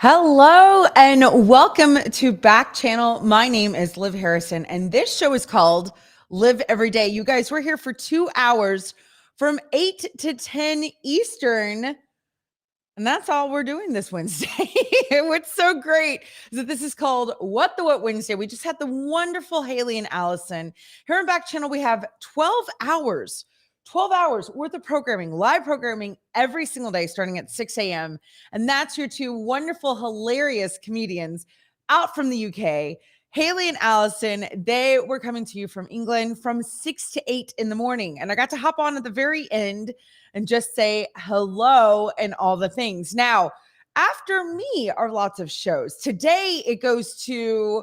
Hello and welcome to Backchannel. My name is Liv Harrison, and this show is called Live Every Day. You guys, we're here for 2 hours from 8 to 10 Eastern, and that's all we're doing this Wednesday. What's so great is that this is called What the What Wednesday. We just had the wonderful Haley and Allison. Here on Backchannel, we have 12 hours worth of programming, live programming every single day starting at 6 a.m. And that's your two wonderful, hilarious comedians out from the UK. Haley and Allison, they were coming to you from England from 6 to 8 in the morning. And I got to hop on at the very end and just say hello and all the things. Now, after me are lots of shows. Today, it goes to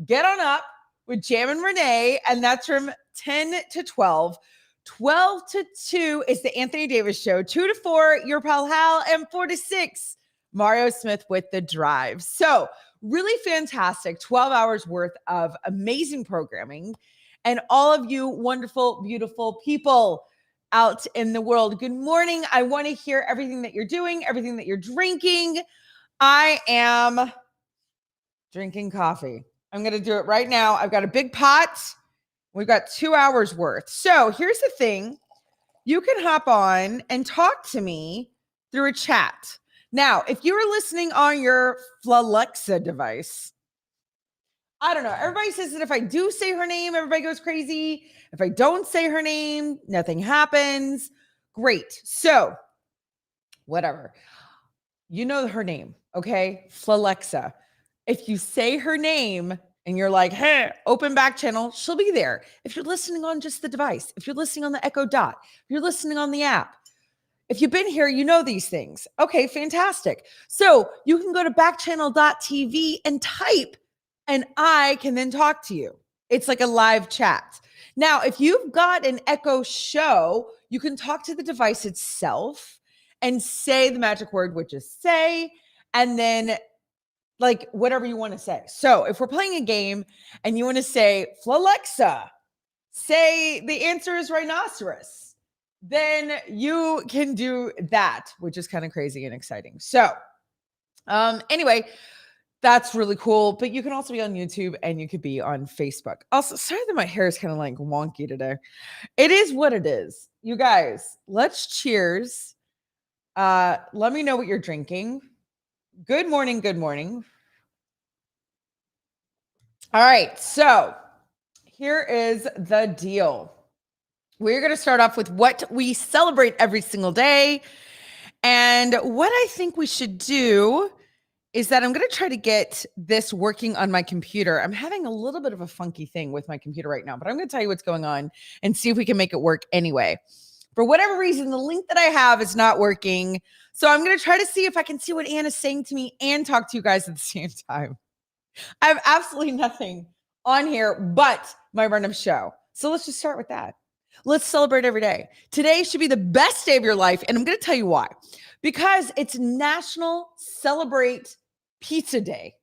Get On Up with Jam and Renee, and that's from 10 to 12. 12 to 2 is the Anthony Davis Show. 2 to 4, your pal Hal, and 4 to 6, Mario Smith with The Drive. So really fantastic 12 hours worth of amazing programming. And all of you wonderful, beautiful people out in the world, good morning. I want to hear everything that you're doing, everything that you're drinking. I am drinking coffee. I'm going to do it right now. I've got a big pot. We've got 2 hours worth. So here's the thing. You can hop on and talk to me through a chat. Now, if you are listening on your Alexa device, I don't know. Everybody says that if I do say her name, everybody goes crazy. If I don't say her name, nothing happens. Great. So whatever. You know her name, okay? Alexa. If you say her name, and you're like, hey, open Backchannel, she'll be there. If you're listening on just the device, if you're listening on the Echo Dot, if you're listening on the app, if you've been here, you know these things. Okay, fantastic. So you can go to backchannel.tv and type, and I can then talk to you. It's like a live chat. Now, if you've got an Echo Show, you can talk to the device itself and say the magic word, which is say, and then like whatever you want to say. So if we're playing a game and you want to say, Alexa, say the answer is rhinoceros, then you can do that, which is kind of crazy and exciting. So anyway, that's really cool. But you can also be on YouTube and you could be on Facebook. Also, sorry that my hair is kind of like wonky today. It is what it is. You guys, let's cheers. Let me know what you're drinking. Good morning. Good morning. All right. So here is the deal. We're going to start off with what we celebrate every single day. And what I think we should do is that I'm going to try to get this working on my computer. I'm having a little bit of a funky thing with my computer right now, but I'm going to tell you what's going on and see if we can make it work anyway. For whatever reason, the link that I have is not working. So I'm going to try to see if I can see what Anna's saying to me and talk to you guys at the same time. I have absolutely nothing on here but my random show. So let's just start with that. Let's celebrate every day. Today should be the best day of your life. And I'm going to tell you why. Because it's National Celebrate Pizza Day.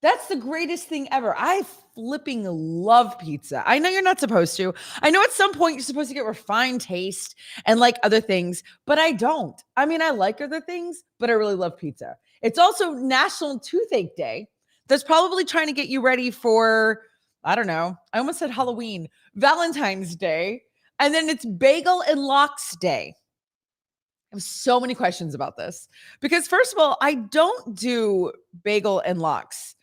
That's the greatest thing ever. I flipping love pizza. I know you're not supposed to. I know at some point you're supposed to get refined taste and like other things, but I don't. I mean, I like other things, but I really love pizza. It's also National Toothache Day. That's probably trying to get you ready for, I don't know, I almost said Halloween, Valentine's Day, and then it's Bagel and Lox Day. I have so many questions about this because first of all, I don't do bagel and lox.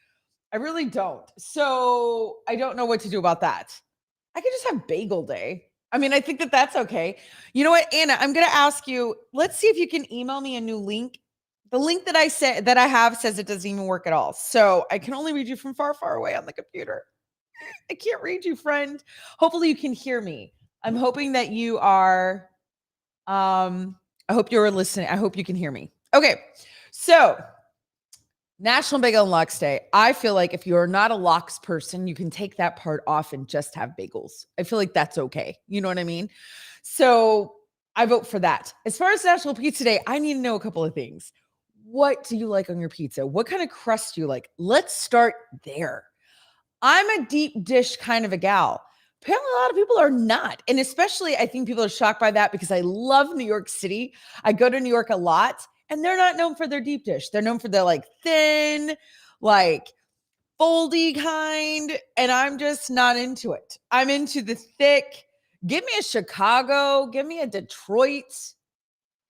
I really don't. So I don't know what to do about that. I could just have bagel day. I mean, I think that that's okay. You know what, Anna, I'm going to ask you, let's see if you can email me a new link. The link that I have says it doesn't even work at all. So I can only read you from far, far away on the computer. I can't read you, friend. Hopefully you can hear me. I'm hoping that you are, I hope you're listening. I hope you can hear me. Okay. So National Bagel and Lox Day. I feel like if you're not a lox person, you can take that part off and just have bagels. I feel like that's okay. You know what I mean? So I vote for that. As far as National Pizza Day, I need to know a couple of things. What do you like on your pizza? What kind of crust do you like? Let's start there. I'm a deep dish kind of a gal. Apparently, a lot of people are not. And especially, I think people are shocked by that because I love New York City. I go to New York a lot. And they're not known for their deep dish. They're known for the like thin, like foldy kind. And I'm just not into it. I'm into the thick. Give me a Chicago. Give me a Detroit.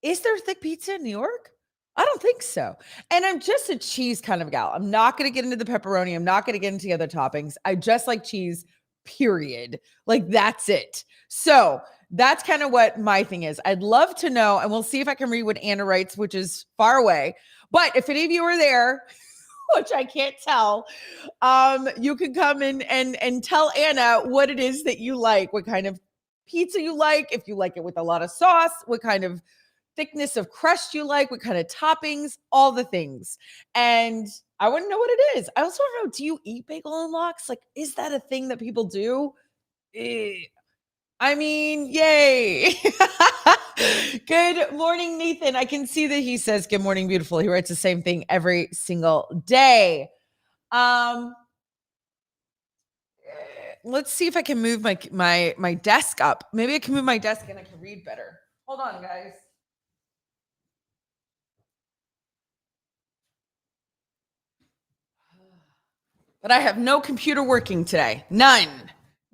Is there thick pizza in New York? I don't think so. And I'm just a cheese kind of gal. I'm not going to get into the pepperoni. I'm not going to get into the other toppings. I just like cheese, period. Like that's it. So that's kind of what my thing is. I'd love to know, and we'll see if I can read what Anna writes, which is far away. But if any of you are there, which I can't tell, you can come in and tell Anna what it is that you like, what kind of pizza you like, if you like it with a lot of sauce, what kind of thickness of crust you like, what kind of toppings, all the things. And I want to know what it is. I also want to know, do you eat bagel and lox? Like, is that a thing that people do? I mean, yay. Good morning, Nathan. I can see that he says, good morning, beautiful. He writes the same thing every single day. Let's see if I can move my desk up. Maybe I can move my desk and I can read better. Hold on, guys. But I have no computer working today. None.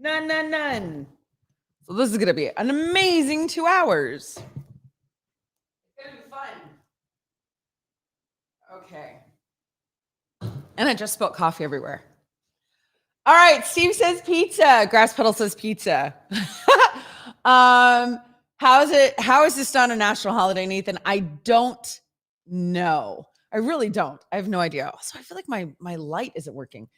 So this is going to be an amazing 2 hours. It's going to be fun. Okay. And I just spilled coffee everywhere. All right. Steve says pizza. Grass Pedal says pizza. How is this not a national holiday, Nathan? I don't know. I really don't. I have no idea. Also, I feel like my light isn't working.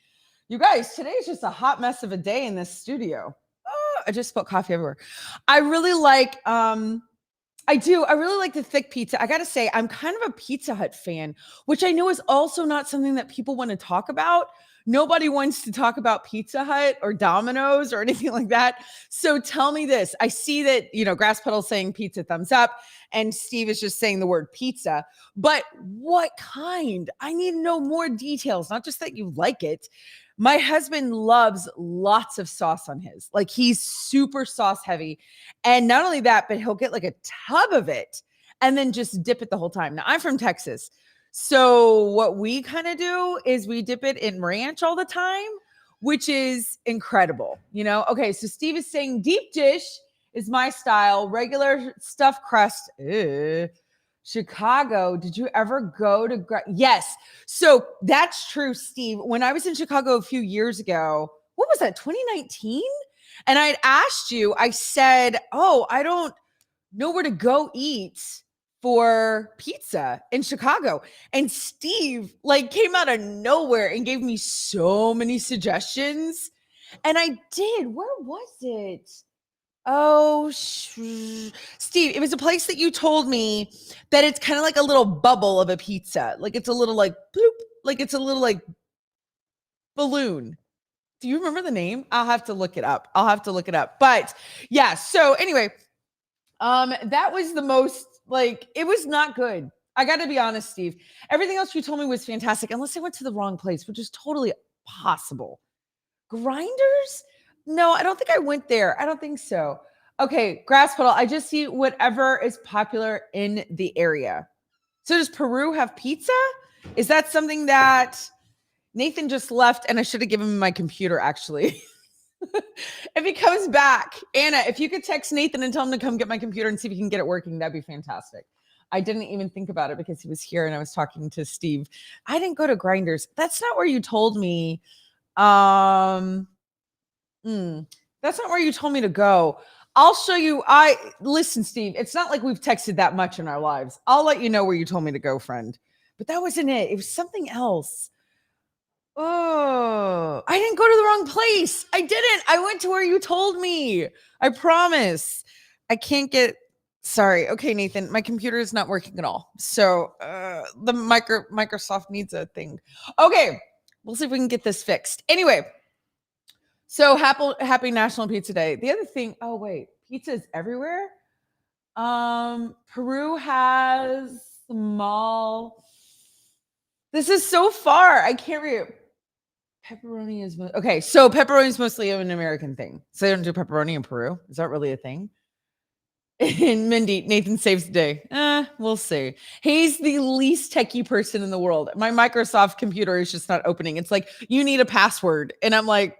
You guys, today is just a hot mess of a day in this studio. Oh, I just spilled coffee everywhere. I really like, I really like the thick pizza. I got to say, I'm kind of a Pizza Hut fan, which I know is also not something that people want to talk about. Nobody wants to talk about Pizza Hut or Domino's or anything like that. So tell me this. I see that, Grass Pedal saying pizza, thumbs up, and Steve is just saying the word pizza. But what kind? I need to know more details, not just that you like it. My husband loves lots of sauce on his. Like he's super sauce heavy. And not only that, but he'll get like a tub of it and then just dip it the whole time. Now I'm from Texas. So what we kind of do is we dip it in ranch all the time, which is incredible. Okay, so Steve is saying deep dish is my style. Regular stuffed crust. Chicago. Did you ever go to? Yes. So that's true, Steve. When I was in Chicago a few years ago, what was that, 2019? And I'd asked you, I said, oh, I don't know where to go eat for pizza in Chicago. And Steve came out of nowhere and gave me so many suggestions. And I did. Where was it? Oh, Steve, it was a place that you told me that it's kind of like a little bubble of a pizza. Like it's a little bloop, like it's a little balloon. Do you remember the name? I'll have to look it up. But yeah, so anyway, that was the most, it was not good. I got to be honest, Steve. Everything else you told me was fantastic, unless I went to the wrong place, which is totally possible. Grinders? No, I don't think I went there. I don't think so. Okay, Grass Pedal. I just see whatever is popular in the area. So does Peru have pizza? Is that something that Nathan just left? And I should have given him my computer, actually. If he comes back, Anna, if you could text Nathan and tell him to come get my computer and see if he can get it working, that'd be fantastic. I didn't even think about it because he was here and I was talking to Steve. I didn't go to Grinders. That's not where you told me. That's not where you told me to go. I'll show you. Listen, Steve, it's not like we've texted that much in our lives. I'll let you know where you told me to go, friend. But that wasn't it. It was something else. Oh, I didn't go to the wrong place. I didn't. I went to where you told me. I promise. I can't get. Sorry. Okay, Nathan, my computer is not working at all. So the Microsoft needs a thing. Okay, we'll see if we can get this fixed. Anyway. So happy National Pizza Day. The other thing, oh wait, pizza is everywhere. Peru has small. This is so far. I can't read. Pepperoni is okay. So pepperoni is mostly an American thing. So they don't do pepperoni in Peru. Is that really a thing? And Mindy, Nathan saves the day. We'll see. He's the least techie person in the world. My Microsoft computer is just not opening. It's like, you need a password. And I'm like,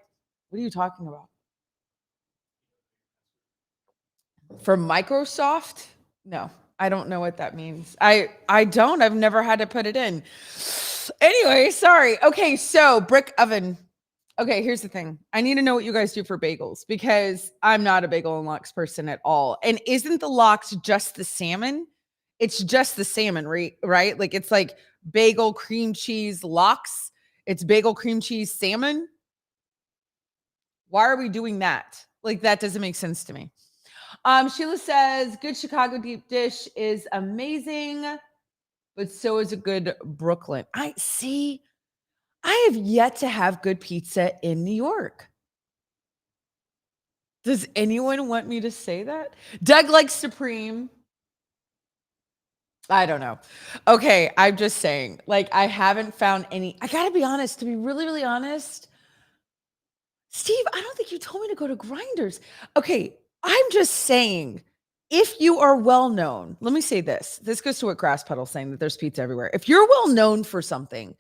what are you talking about? For Microsoft? No, I don't know what that means. I don't. I've never had to put it in. Anyway, sorry. Okay, so brick oven. Okay, here's the thing. I need to know what you guys do for bagels because I'm not a bagel and lox person at all. And isn't the lox just the salmon? It's just the salmon, right? Like it's like bagel cream cheese lox. It's bagel cream cheese salmon. Why are we doing that? Like that doesn't make sense to me. Sheila says, good Chicago deep dish is amazing, but so is a good Brooklyn. I have yet to have good pizza in New York. Does anyone want me to say that? Doug likes Supreme. I don't know. Okay, I'm just saying, like, I haven't found any. I gotta be honest, to be really, really honest. Steve, I don't think you told me to go to Grinders. Okay, I'm just saying, if you are well known, let me say this. This goes to what Grass Puddle's saying, that there's pizza everywhere. If you're well known for something,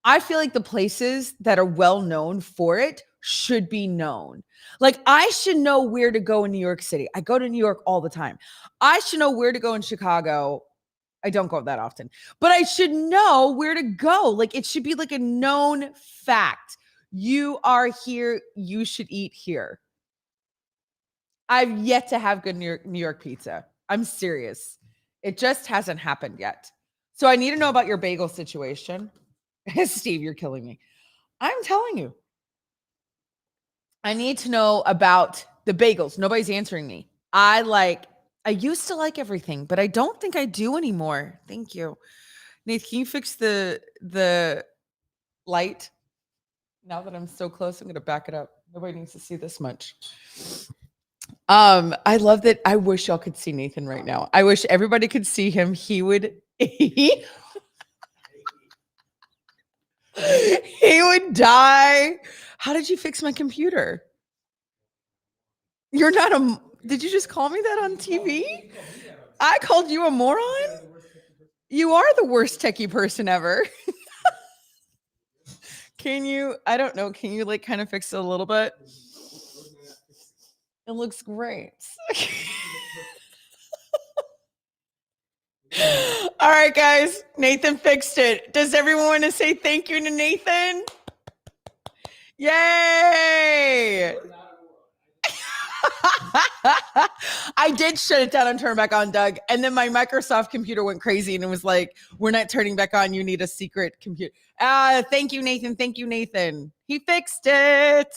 I feel like the places that are well known for it should be known. Like I should know where to go in New York City. I go to New York all the time. I should know where to go in Chicago. I don't go that often, but I should know where to go. Like it should be like a known fact. You are here. You should eat here. I've yet to have good New York pizza. I'm serious. It just hasn't happened yet. So I need to know about your bagel situation. Steve, you're killing me. I'm telling you. I need to know about the bagels. Nobody's answering me. I used to like everything, but I don't think I do anymore. Thank you. Nate, can you fix the light? Now that I'm so close, I'm going to back it up. Nobody needs to see this much. I love that. I wish y'all could see Nathan right now. I wish everybody could see him. He would he would die. How did you fix my computer? You're not a. Did you just call me that on TV? I called you a moron? You are the worst techie person ever. Can you, I don't know, can you like kind of fix it a little bit? It looks great. All right, guys. Nathan fixed it. Does everyone want to say thank you to Nathan? Yay! I did shut it down and turn back on, Doug. And then my Microsoft computer went crazy and it was like, we're not turning back on. You need a secret computer. Thank you, Nathan. Thank you, Nathan. He fixed it.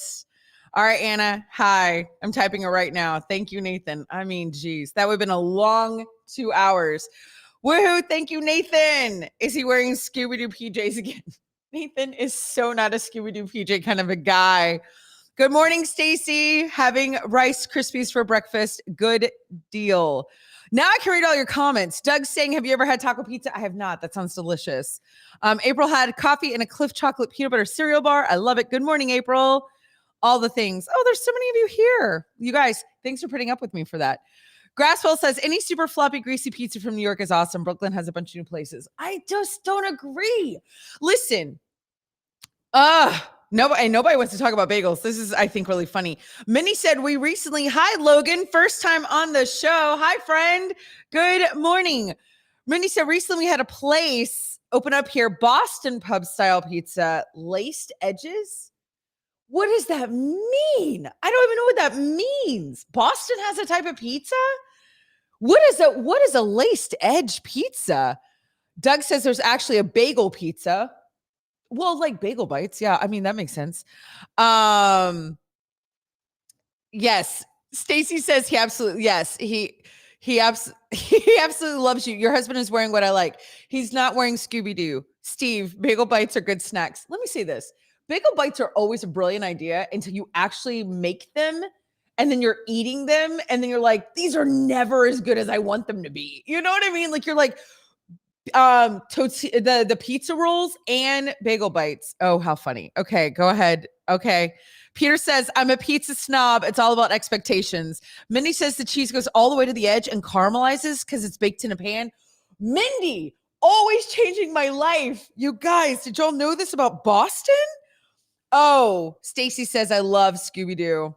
All right, Anna. Hi. I'm typing it right now. Thank you, Nathan. I mean, geez, that would have been a long 2 hours. Woohoo. Thank you, Nathan. Is he wearing Scooby-Doo PJs again? Nathan is so not a Scooby-Doo PJ kind of a guy. Good morning, Stacy. Having Rice Krispies for breakfast. Good deal. Now I can read all your comments. Doug's saying, have you ever had taco pizza? I have not. That sounds delicious. April had coffee and a Cliff chocolate peanut butter cereal bar. I love it. Good morning, April. All the things. Oh, there's so many of you here. You guys, thanks for putting up with me for that. Grasswell says, any super floppy, greasy pizza from New York is awesome. Brooklyn has a bunch of new places. I just don't agree. Listen. Nobody wants to talk about bagels. This is, I think, really funny. Minnie said, hi, Logan. First time on the show. Hi, friend. Good morning. Minnie said, recently we had a place open up here, Boston pub style pizza, laced edges. What does that mean? I don't even know what that means. Boston has a type of pizza? What is a laced edge pizza? Doug says there's actually a bagel pizza. Well, like bagel bites. Yeah. I mean, that makes sense. Yes. Stacy says yes. He absolutely loves you. Your husband is wearing what I like. He's not wearing Scooby-Doo. Steve, bagel bites are good snacks. Let me say this. Bagel bites are always a brilliant idea until you actually make them and then you're eating them and then you're like, these are never as good as I want them to be. You know what I mean? Like you're like, the pizza rolls and bagel bites. Oh, how funny. Okay, go ahead. Okay. Peter says, I'm a pizza snob. It's all about expectations. Mindy says the cheese goes all the way to the edge and caramelizes because it's baked in a pan. Mindy, always changing my life. You guys, did y'all know this about Boston? Oh, Stacy says, I love Scooby-Doo.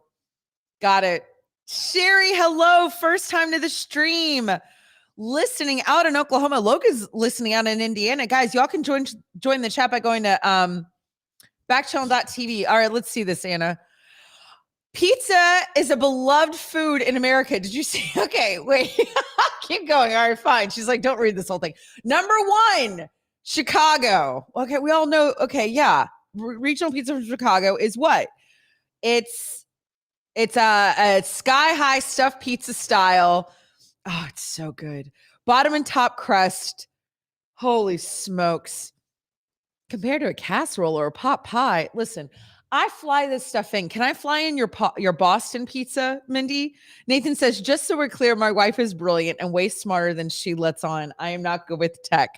Got it. Sherry, hello. First time to the stream. Listening out in Oklahoma. Logan's listening out in Indiana. Guys, y'all can join the chat by going to backchannel.tv. All right, let's see this, Anna. Pizza is a beloved food in America. Did you see? Okay, wait. Keep going. All right, fine. She's like, don't read this whole thing. Number 1, Chicago. Okay, we all know. Okay, yeah. Regional pizza from Chicago is what? It's a sky-high stuffed pizza style. Oh, it's so good. Bottom and top crust. Holy smokes. Compared to a casserole or a pot pie, listen, I fly this stuff in. Can I fly in your Boston pizza, Mindy? Nathan says, just so we're clear, my wife is brilliant and way smarter than she lets on. I am not good with tech.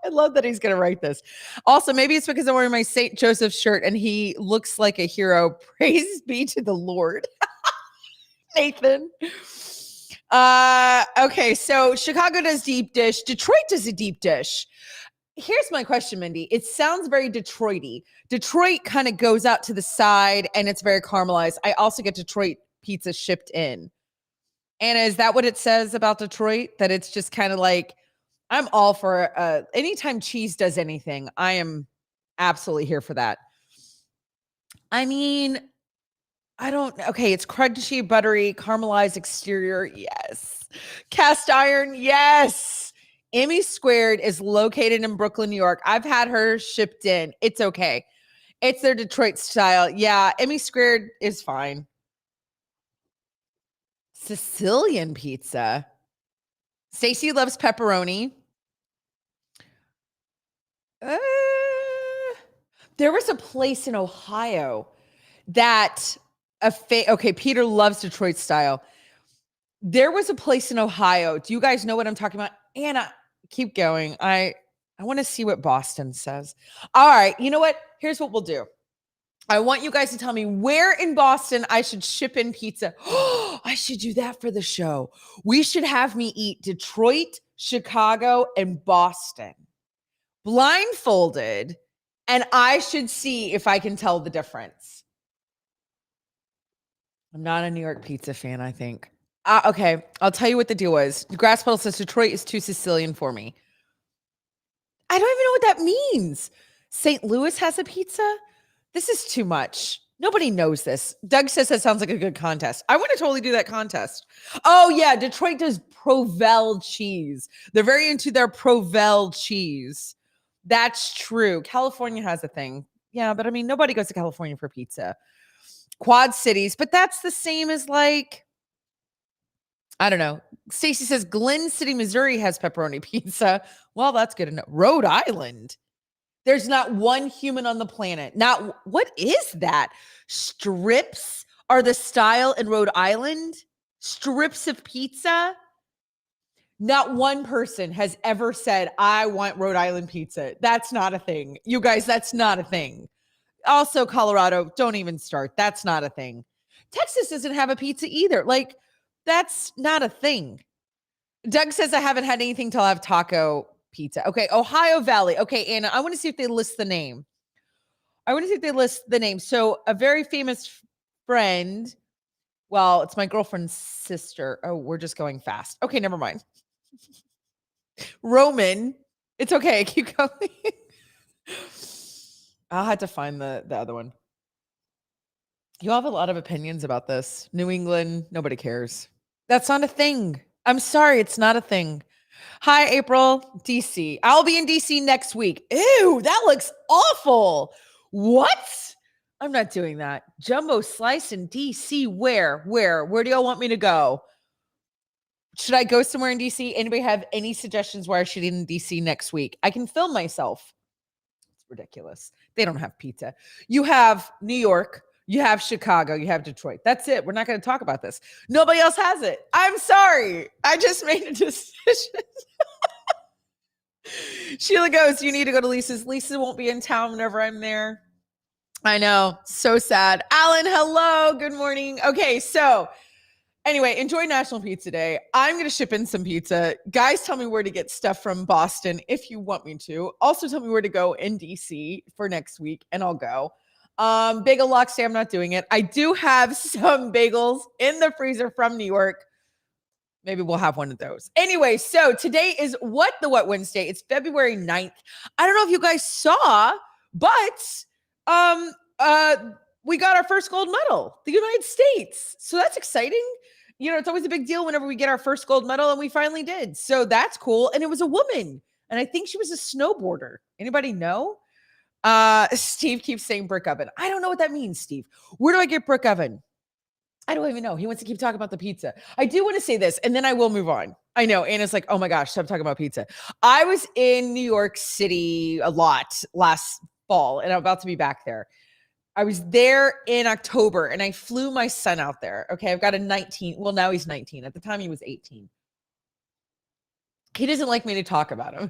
I love that he's going to write this. Also, maybe it's because I'm wearing my St. Joseph shirt and he looks like a hero. Praise be to the Lord. Nathan. Okay, so Chicago does deep dish. Detroit does a deep dish. Here's my question, Mindy. It sounds very Detroit-y. Detroit kind of goes out to the side and it's very caramelized. I also get Detroit pizza shipped in. Anna, is that what it says about Detroit? That it's just kind of like, I'm all for anytime cheese does anything, I am absolutely here for that. I mean, it's crunchy, buttery, caramelized exterior. Yes. Cast iron. Yes. Emmy Squared is located in Brooklyn, New York. I've had her shipped in. It's okay. It's their Detroit style. Yeah, Emmy Squared is fine. Sicilian pizza. Stacy loves pepperoni. There was a place in Ohio that Peter loves Detroit style. There was a place in Ohio. Do you guys know what I'm talking about? Anna, keep going. I want to see what Boston says. All right. You know what? Here's what we'll do. I want you guys to tell me where in Boston I should ship in pizza. I should do that for the show. We should have me eat Detroit, Chicago, and Boston blindfolded, and I should see if I can tell the difference. I'm not a New York pizza fan, I think. Okay, I'll tell you what the deal was. Grass Pedal says Detroit is too Sicilian for me. I don't even know what that means. St. Louis has a pizza? This is too much. Nobody knows this. Doug says that sounds like a good contest. I want to totally do that contest. Oh, yeah, Detroit does Provel cheese. They're very into their Provel cheese. That's true. California has a thing. Yeah, but I mean, nobody goes to California for pizza. Quad Cities, but that's the same as like, I don't know. Stacy says Glen City, Missouri has pepperoni pizza. Well, that's good enough. Rhode Island. There's not one human on the planet. What is that? Strips are the style in Rhode Island? Strips of pizza? Not one person has ever said, I want Rhode Island pizza. That's not a thing. You guys, that's not a thing. Also, Colorado, don't even start. That's not a thing. Texas doesn't have a pizza either. Like, that's not a thing. Doug says I haven't had anything till I have taco pizza. Okay, Ohio Valley. Okay, Anna, I want to see if they list the name. So a very famous friend, well, it's my girlfriend's sister. Oh, we're just going fast. Okay, never mind. Roman. It's okay. Keep going. I'll have to find the other one. You all have a lot of opinions about this. New England, nobody cares. That's not a thing. I'm sorry, it's not a thing. Hi, April. DC. I'll be in DC next week. Ew, that looks awful. What? I'm not doing that. Jumbo slice in DC. Where do y'all want me to go? Should I go somewhere in DC? Anybody have any suggestions where I should eat in DC next week? I can film myself. It's ridiculous. They don't have pizza. You have New York. You have Chicago. You have Detroit. That's it. We're not going to talk about this. Nobody else has it. I'm sorry. I just made a decision. Sheila goes, you need to go to Lisa's. Lisa won't be in town whenever I'm there. I know. So sad. Alan, hello. Good morning. Okay, so anyway, enjoy National Pizza Day. I'm going to ship in some pizza. Guys, tell me where to get stuff from Boston if you want me to. Also, tell me where to go in DC for next week, and I'll go. Bagel Lock, say I'm not doing it. I do have some bagels in the freezer from New York. Maybe we'll have one of those. Anyway, so today is What the What Wednesday. It's February 9th. I don't know if you guys saw, but um uh we got our first gold medal, the United States. So that's exciting. You know, it's always a big deal whenever we get our first gold medal, and we finally did. So that's cool. And it was a woman. And I think she was a snowboarder. Anybody know? Steve keeps saying brick oven. I don't know what that means, Steve. Where do I get brick oven? I don't even know. He wants to keep talking about the pizza. I do want to say this, and then I will move on. I know. Anna's like, oh my gosh, stop talking about pizza. I was in New York City a lot last fall, and I'm about to be back there. I was there in October, and I flew my son out there. Okay, I've got a 19. Well, now he's 19. At the time, he was 18. He doesn't like me to talk about him.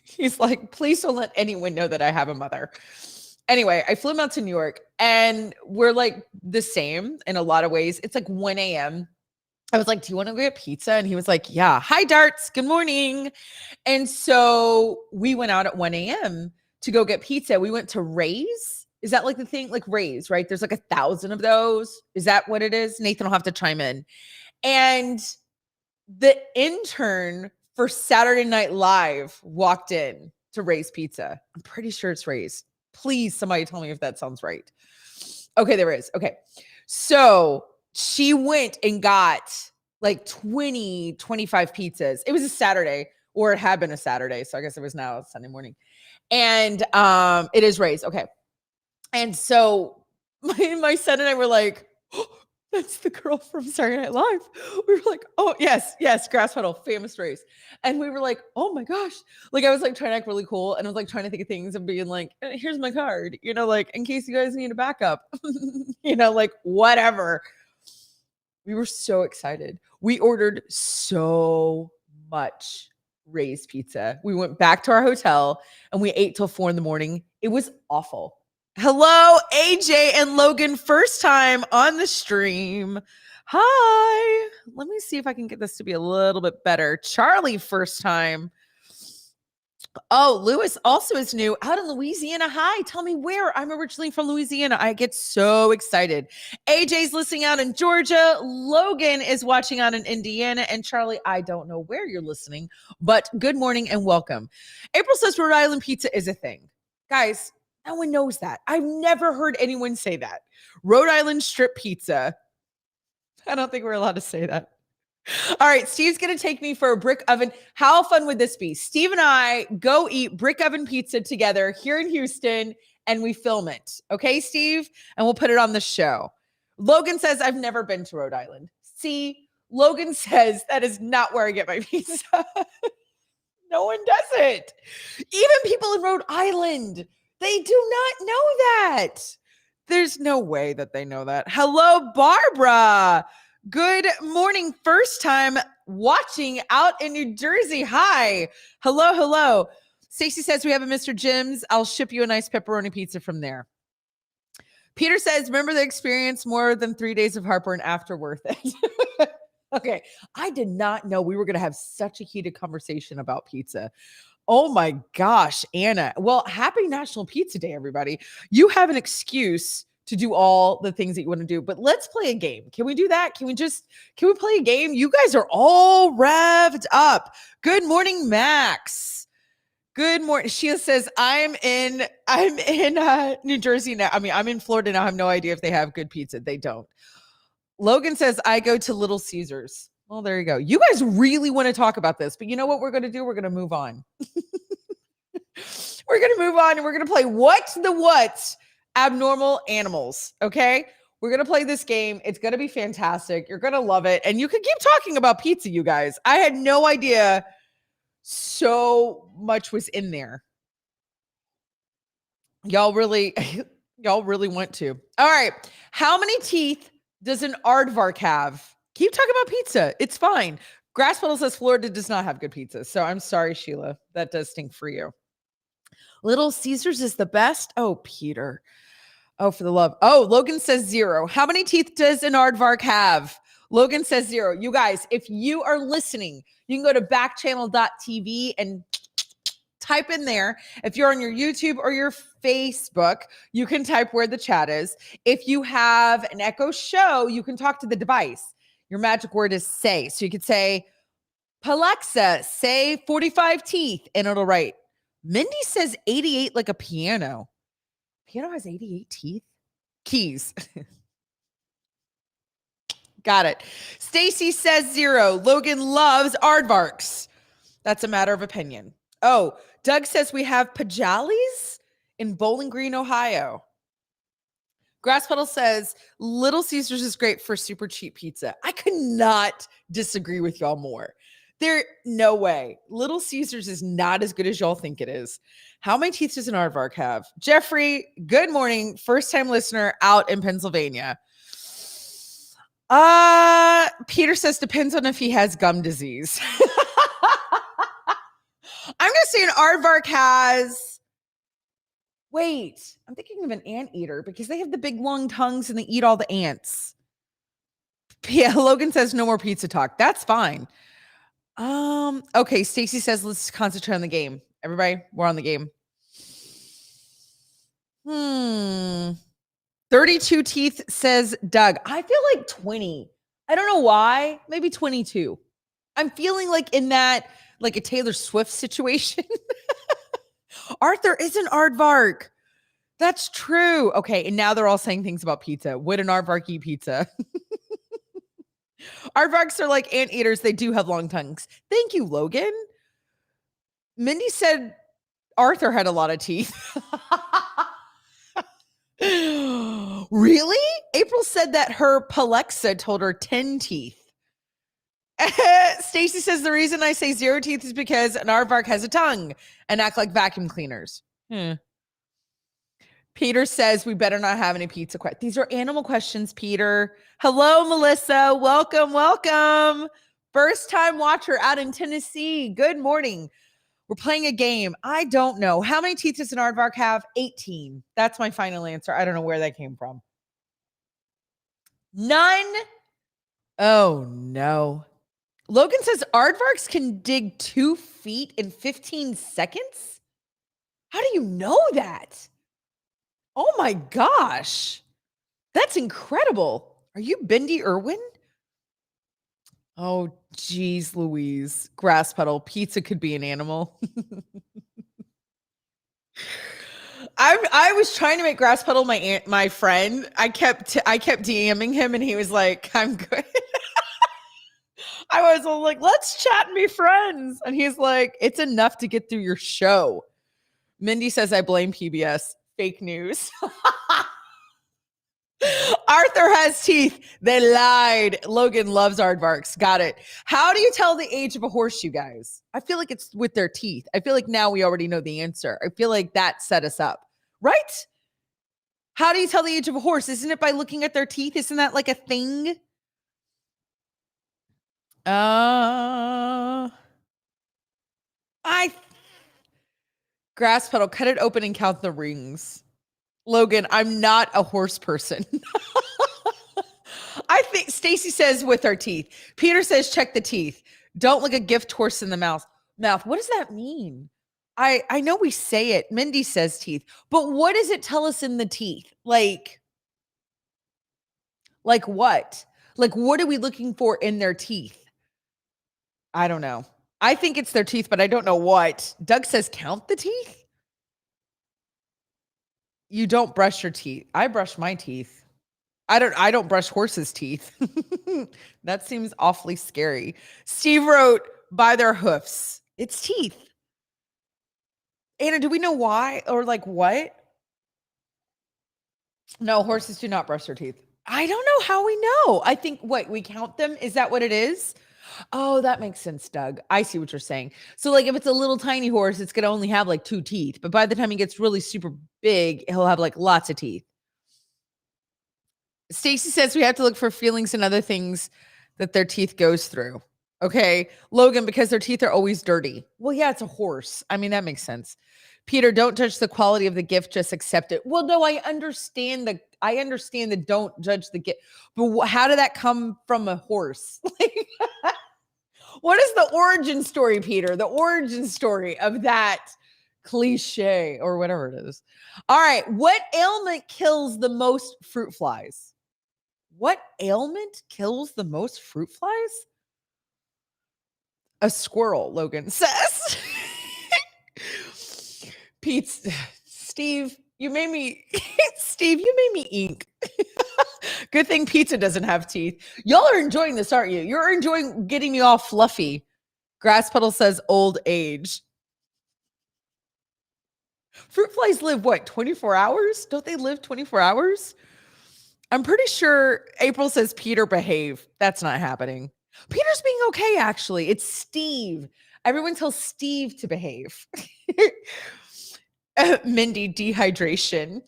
He's like, please don't let anyone know that I have a mother. Anyway, I flew him out to New York, and we're like the same in a lot of ways. It's like 1 a.m. I was like, do you want to go get pizza? And he was like, yeah. Hi, Darts. Good morning. And so we went out at 1 a.m. to go get pizza. We went to Ray's. Is that like the thing? Like Ray's, right? There's like 1,000 of those. Is that what it is? Nathan will have to chime in. And the intern for Saturday Night Live walked in to Ray's Pizza. I'm pretty sure it's Ray's. Please, somebody tell me if that sounds right. Okay, there is. Okay. So she went and got like 20, 25 pizzas. It was a Saturday, or it had been a Saturday. So I guess it was now Sunday morning. And it is Ray's. Okay. And so my son and I were like, oh, that's the girl from Saturday Night Live. We were like, oh, yes, grass puddle, famous Ray's. And we were like, oh my gosh. Like, I was like trying to act really cool. And I was like trying to think of things and being like, here's my card, you know, like in case you guys need a backup, you know, like whatever. We were so excited. We ordered so much Ray's pizza. We went back to our hotel and we ate till 4 a.m. It was awful. Hello, AJ and Logan, first time on the stream. Hi. Let me see if I can get this to be a little bit better. Charlie, first time. Oh, Lewis also is new out in Louisiana. Hi, tell me where. I'm originally from Louisiana. I get so excited. AJ's listening out in Georgia. Logan is watching out in Indiana. And Charlie, I don't know where you're listening, but good morning and welcome. April says Rhode Island pizza is a thing. Guys, no one knows that. I've never heard anyone say that. Rhode Island strip pizza. I don't think we're allowed to say that. All right, Steve's going to take me for a brick oven. How fun would this be? Steve and I go eat brick oven pizza together here in Houston, and we film it. Okay, Steve? And we'll put it on the show. Logan says, I've never been to Rhode Island. See, Logan says that is not where I get my pizza. No one does it. Even people in Rhode Island, they do not know that. There's no way that they know that. Hello, Barbara. Good morning. First time watching out in New Jersey. Hi. Hello. Stacey says we have a Mr. Jim's. I'll ship you a nice pepperoni pizza from there. Peter says, remember the experience, more than 3 days of heartburn after worth it. Okay. I did not know we were going to have such a heated conversation about pizza. Oh my gosh, Anna. Well, happy National Pizza Day, everybody. You have an excuse to do all the things that you want to do, but let's play a game. Can we do that? Can we play a game? You guys are all revved up. Good morning, Max. Good morning. Sheila says, I'm in New Jersey now. I mean, I'm in Florida now. I have no idea if they have good pizza. They don't. Logan says, I go to Little Caesars. Well, there you go. You guys really want to talk about this, but you know what we're going to do? We're going to move on. We're going to move on and we're going to play What's the What? Abnormal Animals. Okay. We're going to play this game. It's going to be fantastic. You're going to love it. And you can keep talking about pizza, you guys. I had no idea so much was in there. Y'all really want to. All right. How many teeth does an aardvark have? Keep talking about pizza. It's fine. Grasspuddle says Florida does not have good pizza. So I'm sorry, Sheila. That does stink for you. Little Caesars is the best. Oh, Peter. Oh, for the love. Oh, Logan says 0. How many teeth does an aardvark have? Logan says 0. You guys, if you are listening, you can go to backchannel.tv and type in there. If you're on your YouTube or your Facebook, you can type where the chat is. If you have an Echo Show, you can talk to the device. Your magic word is say. So you could say, Alexa, say 45 teeth, and it'll write. Mindy says 88 like a piano. Piano has 88 teeth? Keys. Got it. Stacy says 0. Logan loves aardvarks. That's a matter of opinion. Oh, Doug says we have Pajalis in Bowling Green, Ohio. Grass Puddle says Little Caesars is great for super cheap pizza. I could not disagree with y'all more. No way. Little Caesars is not as good as y'all think it is. How many teeth does an aardvark have? Jeffrey, good morning. First time listener out in Pennsylvania. Peter says depends on if he has gum disease. I'm going to say an aardvark has. Wait, I'm thinking of an anteater because they have the big long tongues and they eat all the ants. Yeah, Logan says no more pizza talk. That's fine. Okay, Stacy says let's concentrate on the game. Everybody, we're on the game. 32 teeth says Doug. I feel like 20. I don't know why. Maybe 22. I'm feeling like in that, like a Taylor Swift situation. Arthur is an aardvark. That's true. Okay, and now they're all saying things about pizza. Would an aardvark eat pizza? Aardvarks are like anteaters. They do have long tongues. Thank you, Logan. Mindy said Arthur had a lot of teeth. Really? April said that her Palexa told her 10 teeth. Stacy says the reason I say 0 teeth is because an aardvark has a tongue and act like vacuum cleaners. Peter says we better not have any pizza questions. These are animal questions, Peter. Hello, Melissa. Welcome. First time watcher out in Tennessee. Good morning. We're playing a game. I don't know. How many teeth does an aardvark have? 18. That's my final answer. I don't know where that came from. None. Oh, no. Logan says aardvarks can dig 2 feet in 15 seconds? How do you know that? Oh my gosh. That's incredible. Are you Bendy Irwin? Oh, geez, Louise. Grass puddle. Pizza could be an animal. I was trying to make Grass Puddle my friend. I kept DMing him and he was like, I'm good. I was like, let's chat and be friends. And he's like, it's enough to get through your show. Mindy says, I blame PBS. Fake news. Arthur has teeth. They lied. Logan loves aardvarks. Got it. How do you tell the age of a horse, you guys? I feel like it's with their teeth. I feel like now we already know the answer. I feel like that set us up, right? How do you tell the age of a horse? Isn't it by looking at their teeth? Isn't that like a thing? Grass puddle, cut it open and count the rings. Logan, I'm not a horse person. I think Stacy says with her teeth. Peter says check the teeth. Don't look a gift horse in the mouth. What does that mean? I know we say it. Mindy says teeth. But what does it tell us in the teeth? Like what? Like what are we looking for in their teeth? I don't know. I think it's their teeth, but I don't know what. Doug says count the teeth. You don't brush your teeth. I brush my teeth. I don't brush horses' teeth. That seems awfully scary. Steve wrote by their hoofs. It's teeth. Anna, do we know why or like what? No, horses do not brush their teeth. I don't know how we know. I think we count them. Is that what it is? Oh, that makes sense, Doug. I see what you're saying. So like if it's a little tiny horse, it's going to only have like 2 teeth. But by the time he gets really super big, he'll have like lots of teeth. Stacy says we have to look for feelings and other things that their teeth goes through. Okay. Logan, because their teeth are always dirty. Well, yeah, it's a horse. I mean, that makes sense. Peter, don't judge the quality of the gift, just accept it. Well, no, I understand the don't judge the gift, but how did that come from a horse? Like, what is the origin story, Peter? The origin story of that cliche or whatever it is. All right, what ailment kills the most fruit flies? What ailment kills the most fruit flies? A squirrel, Logan says. Pete's Steve, you made me ink. Good thing pizza doesn't have teeth. Y'all are enjoying this, aren't you? You're enjoying getting me all fluffy. Grass Puddle says old age. Fruit flies live what, 24 hours? Don't they live 24 hours? I'm pretty sure April says Peter behave. That's not happening. Peter's being okay, actually. It's Steve. Everyone tells Steve to behave. Mindy, dehydration.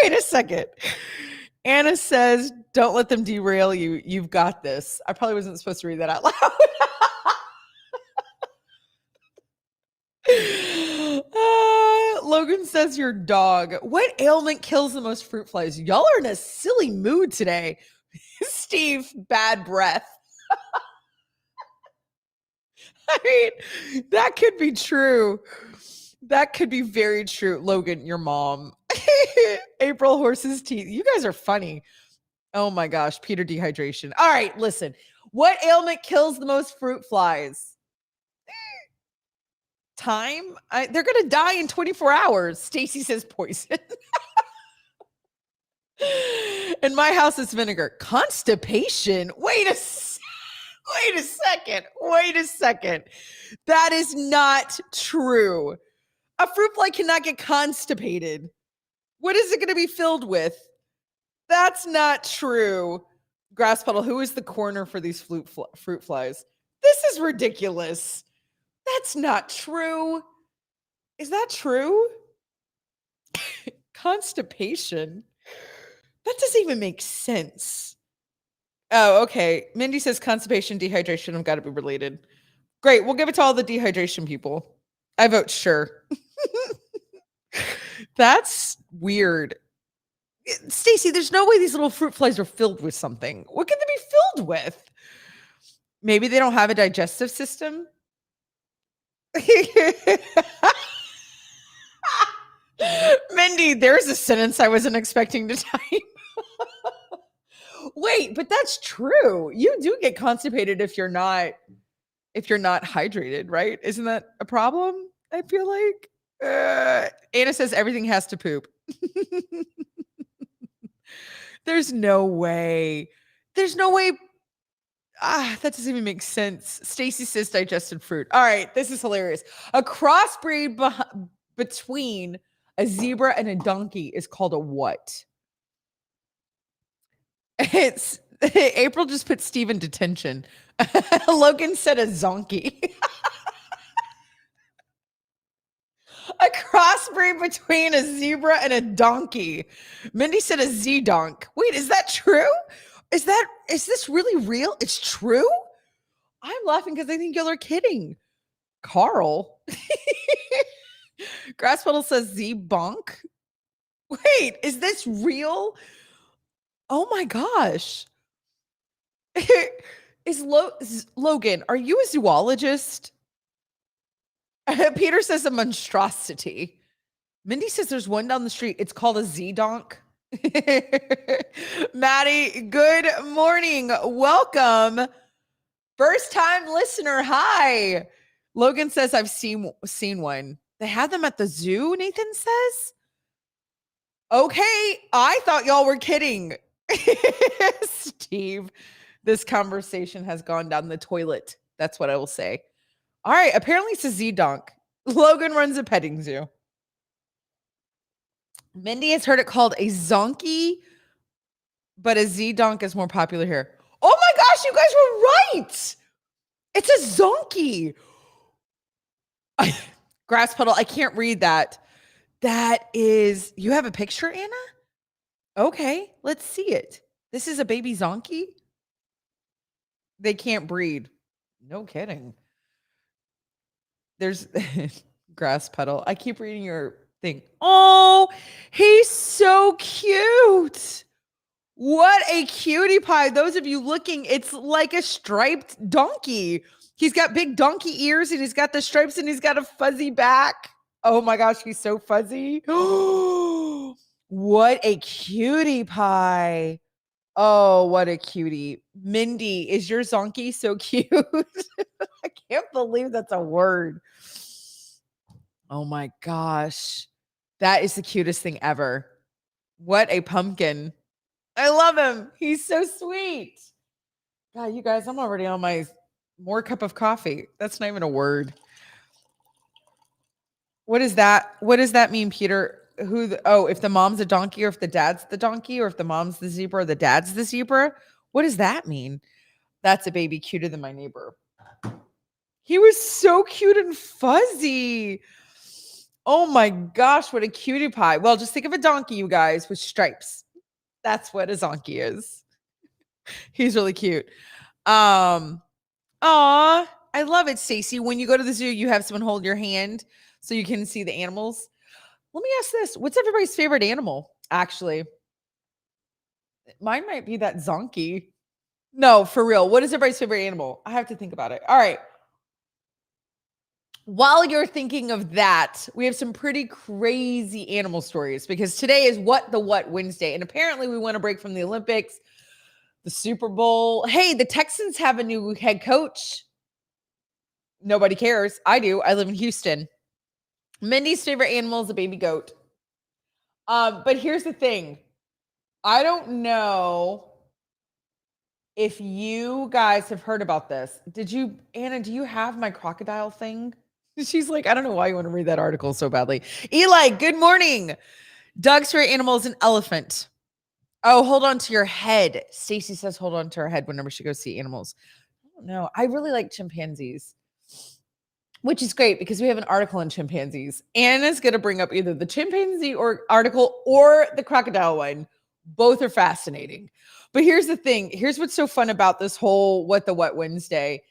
Wait a second. Anna says, don't let them derail you. You've got this. I probably wasn't supposed to read that out loud. Logan says your dog. What ailment kills the most fruit flies? Y'all are in a silly mood today. Steve, bad breath. I mean, that could be true. That could be very true. Logan, your mom. April, horse's teeth. You guys are funny. Oh my gosh, Peter, dehydration. All right, listen. What ailment kills the most fruit flies? Time? They're going to die in 24 hours. Stacy says poison. In my house, it's vinegar. Constipation? Wait a second. That is not true. A fruit fly cannot get constipated. What is it going to be filled with? That's not true. Grass Puddle, who is the coroner for these fruit flies? This is ridiculous. That's not true. Is that true? Constipation? That doesn't even make sense. Oh, okay. Mindy says constipation, dehydration have got to be related. Great. We'll give it to all the dehydration people. I vote sure. That's weird. Stacy, there's no way these little fruit flies are filled with something. What can they be filled with? Maybe they don't have a digestive system. Mindy, there's a sentence I wasn't expecting to type. Wait, but that's true. You do get constipated if you're not hydrated, right? Isn't that a problem? I feel like. Anna says everything has to poop. There's no way. That doesn't even make sense. Stacy says digested fruit. All right, this is hilarious. A crossbreed between a zebra and a donkey is called a what? It's April just put Steve in detention. Logan said a zonkey. A crossbreed between a zebra and a donkey. Mindy said a Z-donk. Wait, is that true? Is this really real? It's true? I'm laughing because I think y'all are kidding. Carl. Grass Puddle says Z-bonk. Wait, is this real? Oh my gosh. Logan, are you a zoologist? Peter says a monstrosity. Mindy says there's one down the street. It's called a Z-donk. Maddie, good morning. Welcome. First time listener. Hi. Logan says I've seen one. They had them at the zoo, Nathan says. Okay, I thought y'all were kidding. Steve, this conversation has gone down the toilet. That's what I will say. All right, apparently it's a Z-donk. Logan runs a petting zoo. Mindy has heard it called a zonkey, but a Z-donk is more popular here. Oh my gosh, you guys were right. It's a zonkey. Grass Puddle, I can't read that. That is, you have a picture, Anna? Okay, let's see it. This is a baby zonkey? They can't breed. No kidding. There's Grass puddle. I keep reading your thing. Oh, he's so cute. What a cutie pie. Those of you looking, it's like a striped donkey. He's got big donkey ears and he's got the stripes and he's got a fuzzy back. Oh my gosh, he's so fuzzy. What a cutie pie. Oh, what a cutie. Mindy, is your zonkey so cute? I can't believe that's a word. Oh my gosh. That is the cutest thing ever. What a pumpkin. I love him. He's so sweet. God, you guys, I'm already on my more cup of coffee. That's not even a word. What is that? What does that mean, Peter? If the mom's a donkey or if the dad's the donkey or if the mom's the zebra or the dad's the zebra? What does that mean? That's a baby cuter than my neighbor. He was so cute and fuzzy. Oh my gosh, what a cutie pie. Well, just think of a donkey, you guys, with stripes. That's what a donkey is. He's really cute. Aw, I love it, Stacy. When you go to the zoo, you have someone hold your hand so you can see the animals. Let me ask this. What's everybody's favorite animal, actually? Mine might be that zonkey. No, for real. What is everybody's favorite animal? I have to think about it. All right. While you're thinking of that, we have some pretty crazy animal stories because today is What the What Wednesday. And apparently we want to break from the Olympics, the Super Bowl. Hey, the Texans have a new head coach. Nobody cares. I do. I live in Houston. Mindy's favorite animal is a baby goat. But here's the thing. I don't know if you guys have heard about this. Anna, do you have my crocodile thing? She's like, I don't know why you want to read that article so badly. Eli, good morning. Doug's favorite animal is an elephant. Oh, hold on to your head. Stacy says hold on to her head whenever she goes see animals. I don't know. I really like chimpanzees, which is great because we have an article on chimpanzees. Anna's going to bring up either the chimpanzee or article or the crocodile one. Both are fascinating. But here's the thing. Here's what's so fun about this whole What the What Wednesday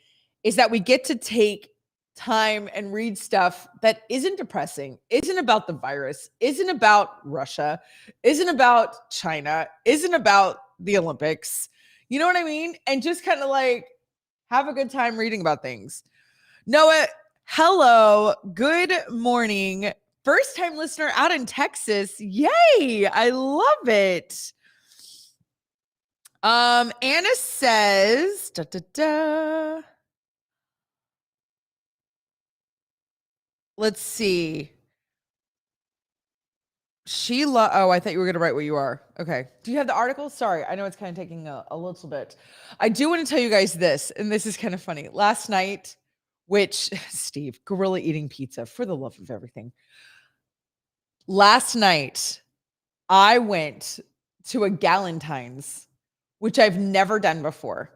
is that we get to take time and read stuff that isn't depressing, isn't about the virus, isn't about Russia, isn't about China, isn't about the Olympics. You know what I mean? And just kind of like have a good time reading about things. Noah, hello. Good morning. First time listener out in Texas. Yay. I love it. Anna says, let's see. I thought you were going to write what you are. Okay. Do you have the article? Sorry. I know it's kind of taking a little bit. I do want to tell you guys this, and this is kind of funny. Last night, Steve, gorilla eating pizza for the love of everything. Last night, I went to a Galentine's, which I've never done before,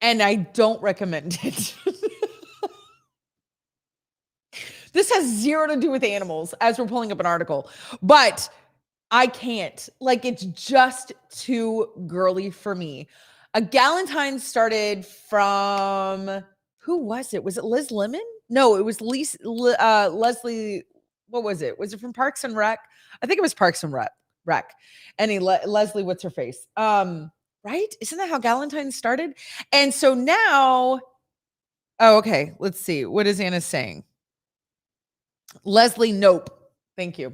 and I don't recommend it. This has zero to do with animals as we're pulling up an article, but I can't. Like, it's just too girly for me. A Galentine started from, who was it? Was it Liz Lemon? No, it was Leslie. What was it? Was it from Parks and Rec? I think it was Parks and Rec. Leslie, what's her face? Right? Isn't that how Galentine started? And so now, okay. Let's see. What is Anna saying? Leslie, nope. Thank you.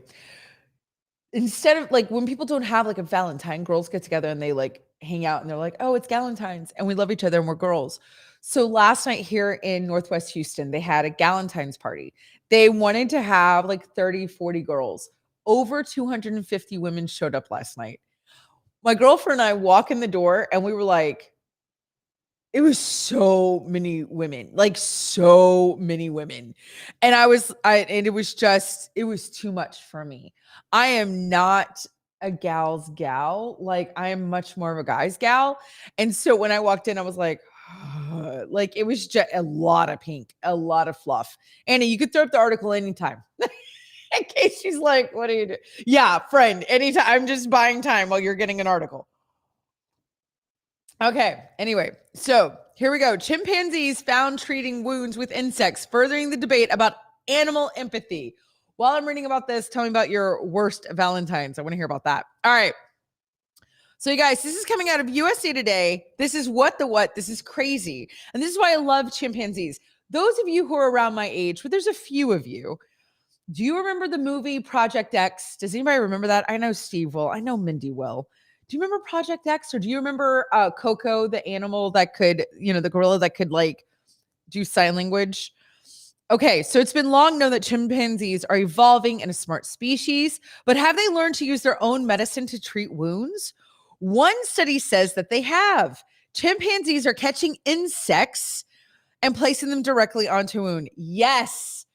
Instead of like when people don't have like a Valentine, girls get together and they like hang out and they're like, oh, it's Galentine's and we love each other and we're girls. So last night here in Northwest Houston, they had a Galentine's party. They wanted to have like 30, 40 girls. Over 250 women showed up last night. My girlfriend and I walk in the door and we were like, it was so many women, like so many women. And it was too much for me. I am not a gal's gal. Like I am much more of a guy's gal. And so when I walked in, I was like, like it was just a lot of pink, a lot of fluff. Annie, you could throw up the article anytime. In case she's like, what are you doing? Yeah, friend, anytime. I'm just buying time while you're getting an article. Okay. Anyway, so here we go. Chimpanzees found treating wounds with insects, furthering the debate about animal empathy. While I'm reading about this, tell me about your worst Valentines. I want to hear about that. All right. So you guys, this is coming out of USA Today. This is what. This is crazy. And this is why I love chimpanzees. Those of you who are around my age, but there's a few of you. Do you remember the movie Project X? Does anybody remember that? I know Steve will. I know Mindy will. Do you remember Project X, or do you remember Coco, the animal that could, the gorilla that could like do sign language? Okay, so it's been long known that chimpanzees are evolving in a smart species, but have they learned to use their own medicine to treat wounds? One study says that they have. Chimpanzees are catching insects and placing them directly onto a wound. Yes.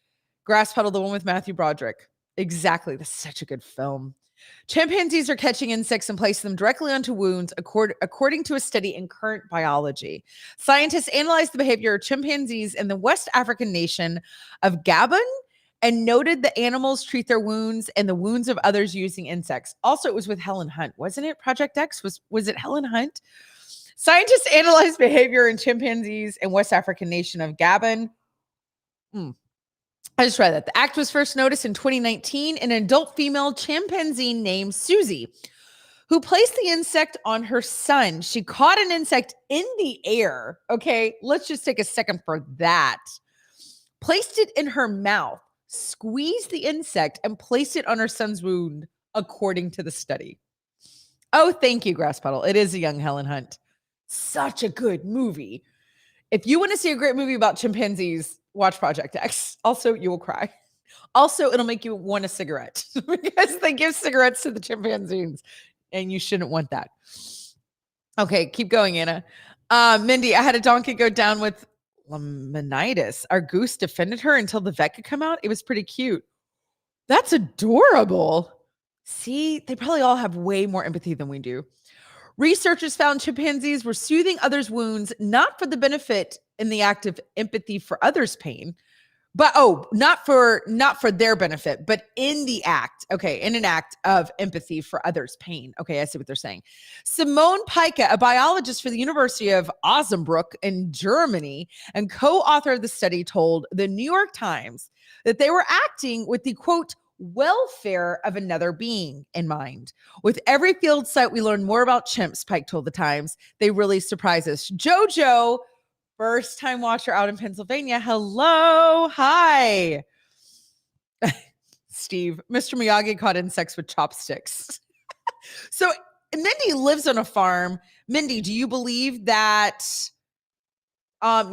Grass Puddle, the one with Matthew Broderick. Exactly. That's such a good film. Chimpanzees are catching insects and placing them directly onto wounds, according to a study in Current Biology. Scientists analyzed the behavior of chimpanzees in the West African nation of Gabon and noted the animals treat their wounds and the wounds of others using insects. Also, it was with Helen Hunt, wasn't it? Project X was it Helen Hunt? Scientists analyzed behavior in chimpanzees in West African nation of Gabon. I just read that. The act was first noticed in 2019 in an adult female chimpanzee named Susie, who placed the insect on her son. She caught an insect in the air. Okay, let's just take a second for that. Placed it in her mouth, squeezed the insect, and placed it on her son's wound, according to the study. Oh, thank you, Grass Puddle. It is a young Helen Hunt. Such a good movie. If you want to see a great movie about chimpanzees, watch Project X. Also, you will cry. Also, it'll make you want a cigarette because they give cigarettes to the chimpanzees, and you shouldn't want that. Okay, keep going, Anna. Mindy, I had a donkey go down with laminitis. Our goose defended her until the vet could come out. It was pretty cute. That's adorable. See, they probably all have way more empathy than we do. Researchers found chimpanzees were soothing others' wounds, not for the benefit in the act of empathy for others' pain, but not for their benefit, but in the act. Okay, in an act of empathy for others' pain. Okay, I see what they're saying. Simone Pica, a biologist for the University of Osnabrück in Germany and co-author of the study, told the New York Times that they were acting with the quote welfare of another being in mind. With every field site, we learn more about chimps, Pike told the Times. They really surprise us. Jojo, first time watcher out in Pennsylvania. Hello. Hi. Steve, Mr. Miyagi caught insects with chopsticks. So Mindy lives on a farm. Mindy, do you believe that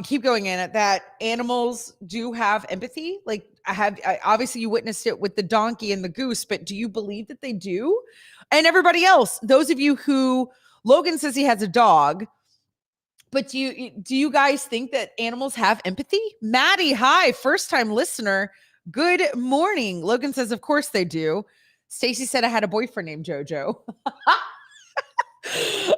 keep going in it, that animals do have empathy? Like obviously you witnessed it with the donkey and the goose, but do you believe that they do? And everybody else, those of you who Logan says he has a dog, but do you guys think that animals have empathy? Maddie, hi, first time listener. Good morning. Logan says, of course they do. Stacy said I had a boyfriend named Jojo.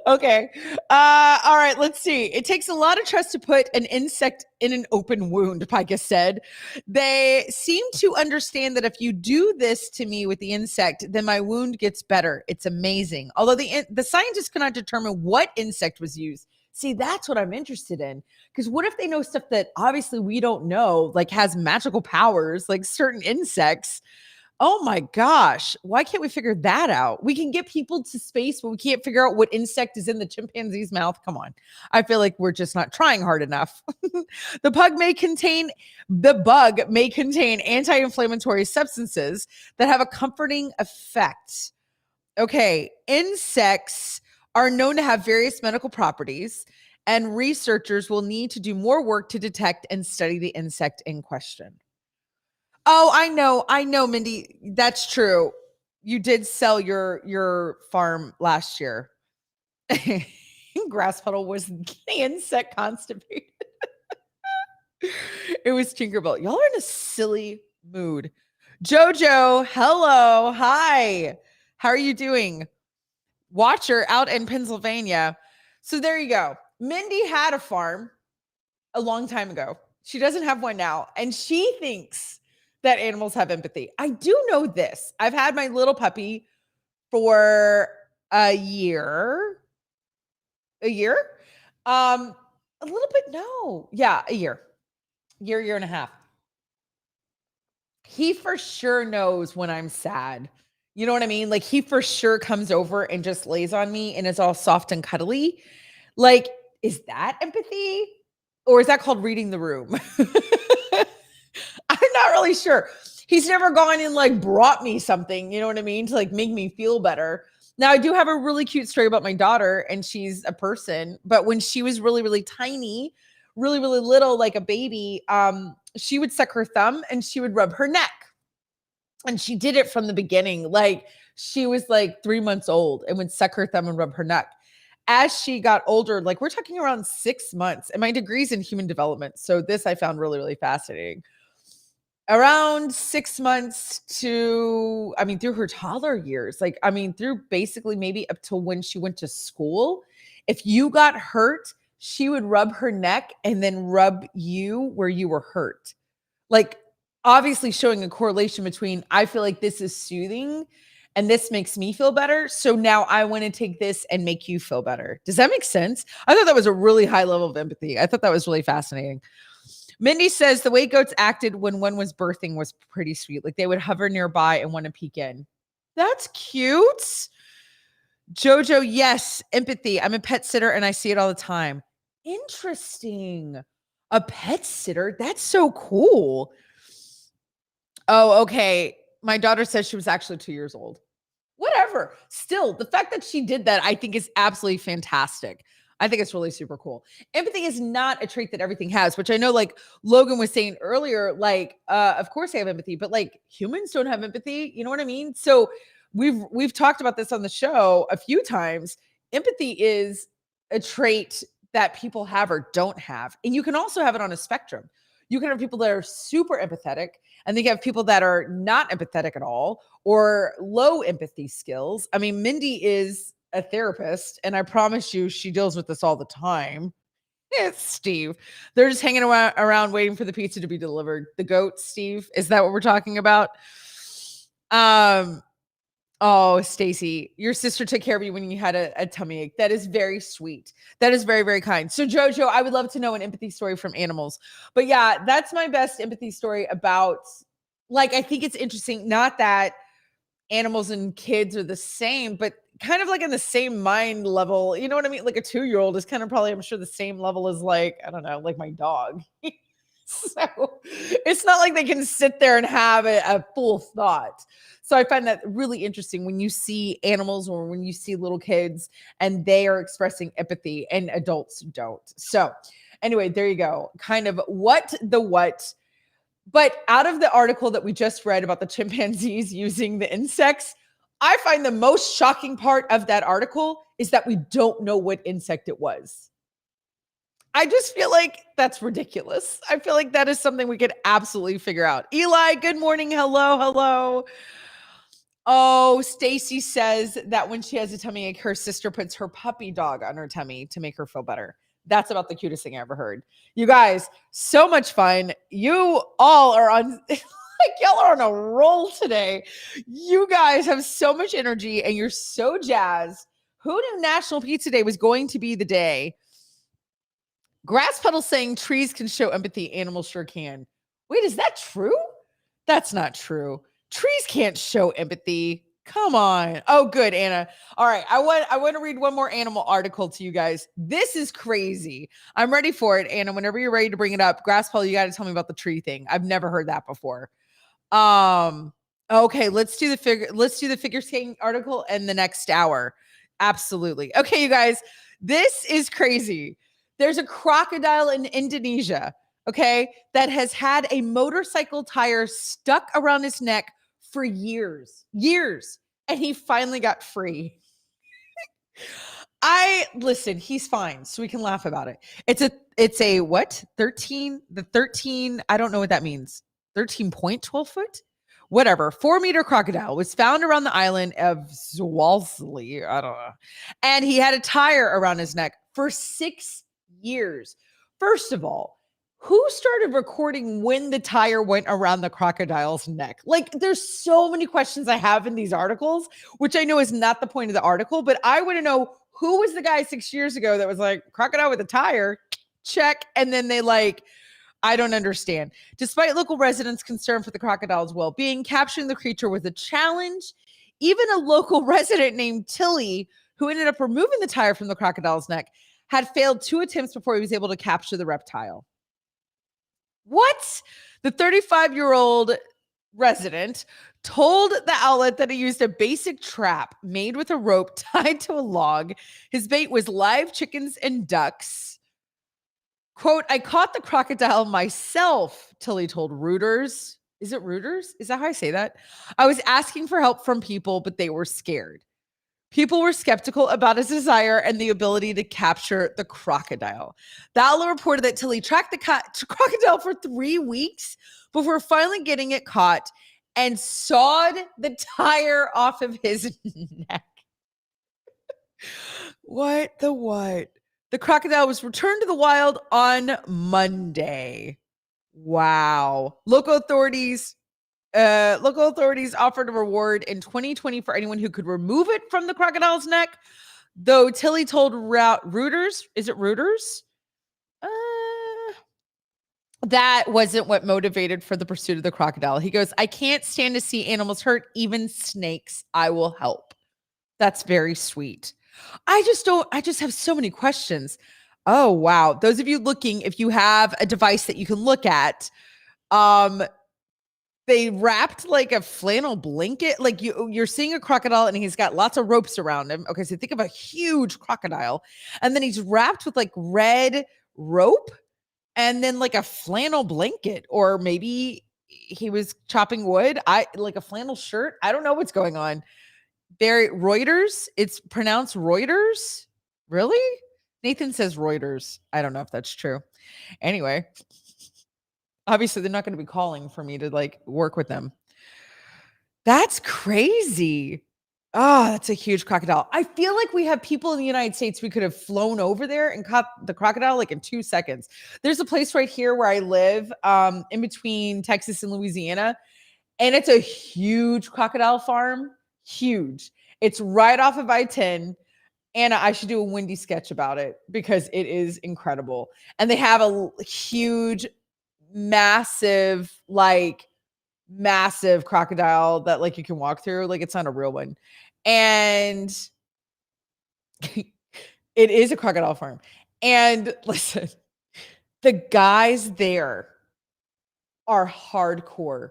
Okay. All right. Let's see. It takes a lot of trust to put an insect in an open wound, Pika said. They seem to understand that if you do this to me with the insect, then my wound gets better. It's amazing. Although the scientists cannot determine what insect was used. See, that's what I'm interested in. Because what if they know stuff that obviously we don't know, like has magical powers, like certain insects? Oh my gosh. Why can't we figure that out? We can get people to space, but we can't figure out what insect is in the chimpanzee's mouth. Come on. I feel like we're just not trying hard enough. The bug may contain anti-inflammatory substances that have a comforting effect. Okay. Insects are known to have various medical properties, and researchers will need to do more work to detect and study the insect in question. Oh, I know, Mindy. That's true. You did sell your farm last year. Grass Puddle was the insect constipated. It was Tinkerbell. Y'all are in a silly mood. Jojo, hello. Hi. How are you doing? Watcher out in Pennsylvania. So there you go. Mindy had a farm a long time ago. She doesn't have one now. And she thinks that animals have empathy. I do know this. I've had my little puppy for a year. A year? A little bit, no. Yeah, a year. Year and a half. he for sure knows when I'm sad. You know what I mean? Like he for sure comes over and just lays on me and is all soft and cuddly. Like, is that empathy? Or is that called reading the room? I'm not really sure. He's never gone and like brought me something, you know what I mean? To like make me feel better. Now, I do have a really cute story about my daughter, and she's a person, but when she was really, really tiny, really, really little, like a baby, she would suck her thumb and she would rub her neck. And she did it from the beginning. Like she was like 3 months old and would suck her thumb and rub her neck. As she got older, like we're talking around 6 months, and my degree's in human development. So this I found really, really fascinating. Around 6 months to, I mean, through her toddler years, like, I mean, through basically maybe up to when she went to school, if you got hurt, she would rub her neck and then rub you where you were hurt. Like, obviously showing a correlation between, I feel like this is soothing and this makes me feel better. So now I want to take this and make you feel better. Does that make sense? I thought that was a really high level of empathy. I thought that was really fascinating. Mindy says the way goats acted when one was birthing was pretty sweet. Like they would hover nearby and want to peek in. That's cute. Jojo, yes, empathy. I'm a pet sitter and I see it all the time. Interesting. A pet sitter? That's so cool. Oh, okay. My daughter says she was actually 2 years old. Whatever. Still, the fact that she did that, I think is absolutely fantastic. I think it's really super cool. Empathy is not a trait that everything has, which I know like Logan was saying earlier, like, of course I have empathy, but like humans don't have empathy. You know what I mean? So we've talked about this on the show a few times. Empathy is a trait that people have or don't have. And you can also have it on a spectrum. You can have people that are super empathetic, and then you have people that are not empathetic at all or low empathy skills. I mean, Mindy is a therapist, and I promise you she deals with this all the time. It's Steve. They're just hanging around waiting for the pizza to be delivered. The goat, Steve, is that what we're talking about? Oh, Stacy, your sister took care of you when you had a tummy ache. That is very sweet. That is very, very kind. So, Jojo, I would love to know an empathy story from animals. But yeah, that's my best empathy story about, like, I think it's interesting, not that animals and kids are the same, but kind of like in the same mind level. You know what I mean? Like a 2-year-old is kind of probably, I'm sure, the same level as like, I don't know, like my dog. So it's not like they can sit there and have a full thought. So I find that really interesting when you see animals or when you see little kids and they are expressing empathy and adults don't. So anyway, there you go. Kind of what. But out of the article that we just read about the chimpanzees using the insects, I find the most shocking part of that article is that we don't know what insect it was. I just feel like that's ridiculous. I feel like that is something we could absolutely figure out. Eli, good morning. Hello, hello. Oh, Stacy says that when she has a tummy ache, her sister puts her puppy dog on her tummy to make her feel better. That's about the cutest thing I ever heard. You guys, so much fun. You all are on, like, y'all are on a roll today. You guys have so much energy and you're so jazzed. Who knew National Pizza Day was going to be the day? Grass Puddle saying trees can show empathy, animals sure can. Wait, is that true? That's not true. Trees can't show empathy. Come on. Oh, good, Anna. All right. I want to read one more animal article to you guys. This is crazy. I'm ready for it, Anna. Whenever you're ready to bring it up, Grass Puddle, you got to tell me about the tree thing. I've never heard that before. Okay, let's do the figure skating article in the next hour. Absolutely. Okay, you guys, this is crazy. There's a crocodile in Indonesia, okay, that has had a motorcycle tire stuck around his neck for years, and he finally got free. Listen, he's fine, so we can laugh about it. It's a what? 13, I don't know what that means. 13.12 foot? Whatever. 4-meter crocodile was found around the island of Zwalsli. I don't know. And he had a tire around his neck for 6 years. First of all, who started recording when the tire went around the crocodile's neck? Like, there's so many questions I have in these articles, which I know is not the point of the article, but I want to know who was the guy 6 years ago that was like, crocodile with a tire, check. And then they like I don't understand. Despite local residents' concern for the crocodile's well-being, capturing the creature was a challenge. Even a local resident named Tilly, who ended up removing the tire from the crocodile's neck, had failed 2 attempts before he was able to capture the reptile. What? The 35-year-old resident told the outlet that he used a basic trap made with a rope tied to a log. His bait was live chickens and ducks. Quote, I caught the crocodile myself, Tilly told Reuters. Is it Reuters? Is that how I say that? I was asking for help from people, but they were scared. People were skeptical about his desire and the ability to capture the crocodile. The outlet reported that Tilly tracked the crocodile for 3 weeks before finally getting it caught and sawed the tire off of his neck. What the what? The crocodile was returned to the wild on Monday. Wow. Local authorities offered a reward in 2020 for anyone who could remove it from the crocodile's neck. Though Tilly told Reuters, is it Reuters? That wasn't what motivated for the pursuit of the crocodile. He goes, I can't stand to see animals hurt, even snakes. I will help. That's very sweet. I just have so many questions. Oh, wow. Those of you looking, if you have a device that you can look at, they wrapped like a flannel blanket. Like you're seeing a crocodile and he's got lots of ropes around him. Okay, so think of a huge crocodile. And then he's wrapped with like red rope and then like a flannel blanket, or maybe he was chopping wood. Like a flannel shirt. I don't know what's going on. Reuters. It's pronounced Reuters. Really? Nathan says Reuters. I don't know if that's true. Anyway, obviously they're not going to be calling for me to like work with them. That's crazy. Oh, that's a huge crocodile. I feel like we have people in the United States we could have flown over there and caught the crocodile like in 2 seconds. There's a place right here where I live, in between Texas and Louisiana, and it's a huge crocodile farm. Huge. It's right off of I-10. Anna, I should do a Wendy sketch about it because it is incredible. And they have a huge, massive crocodile that like you can walk through. Like it's not a real one. And it is a crocodile farm. And listen, the guys there are hardcore.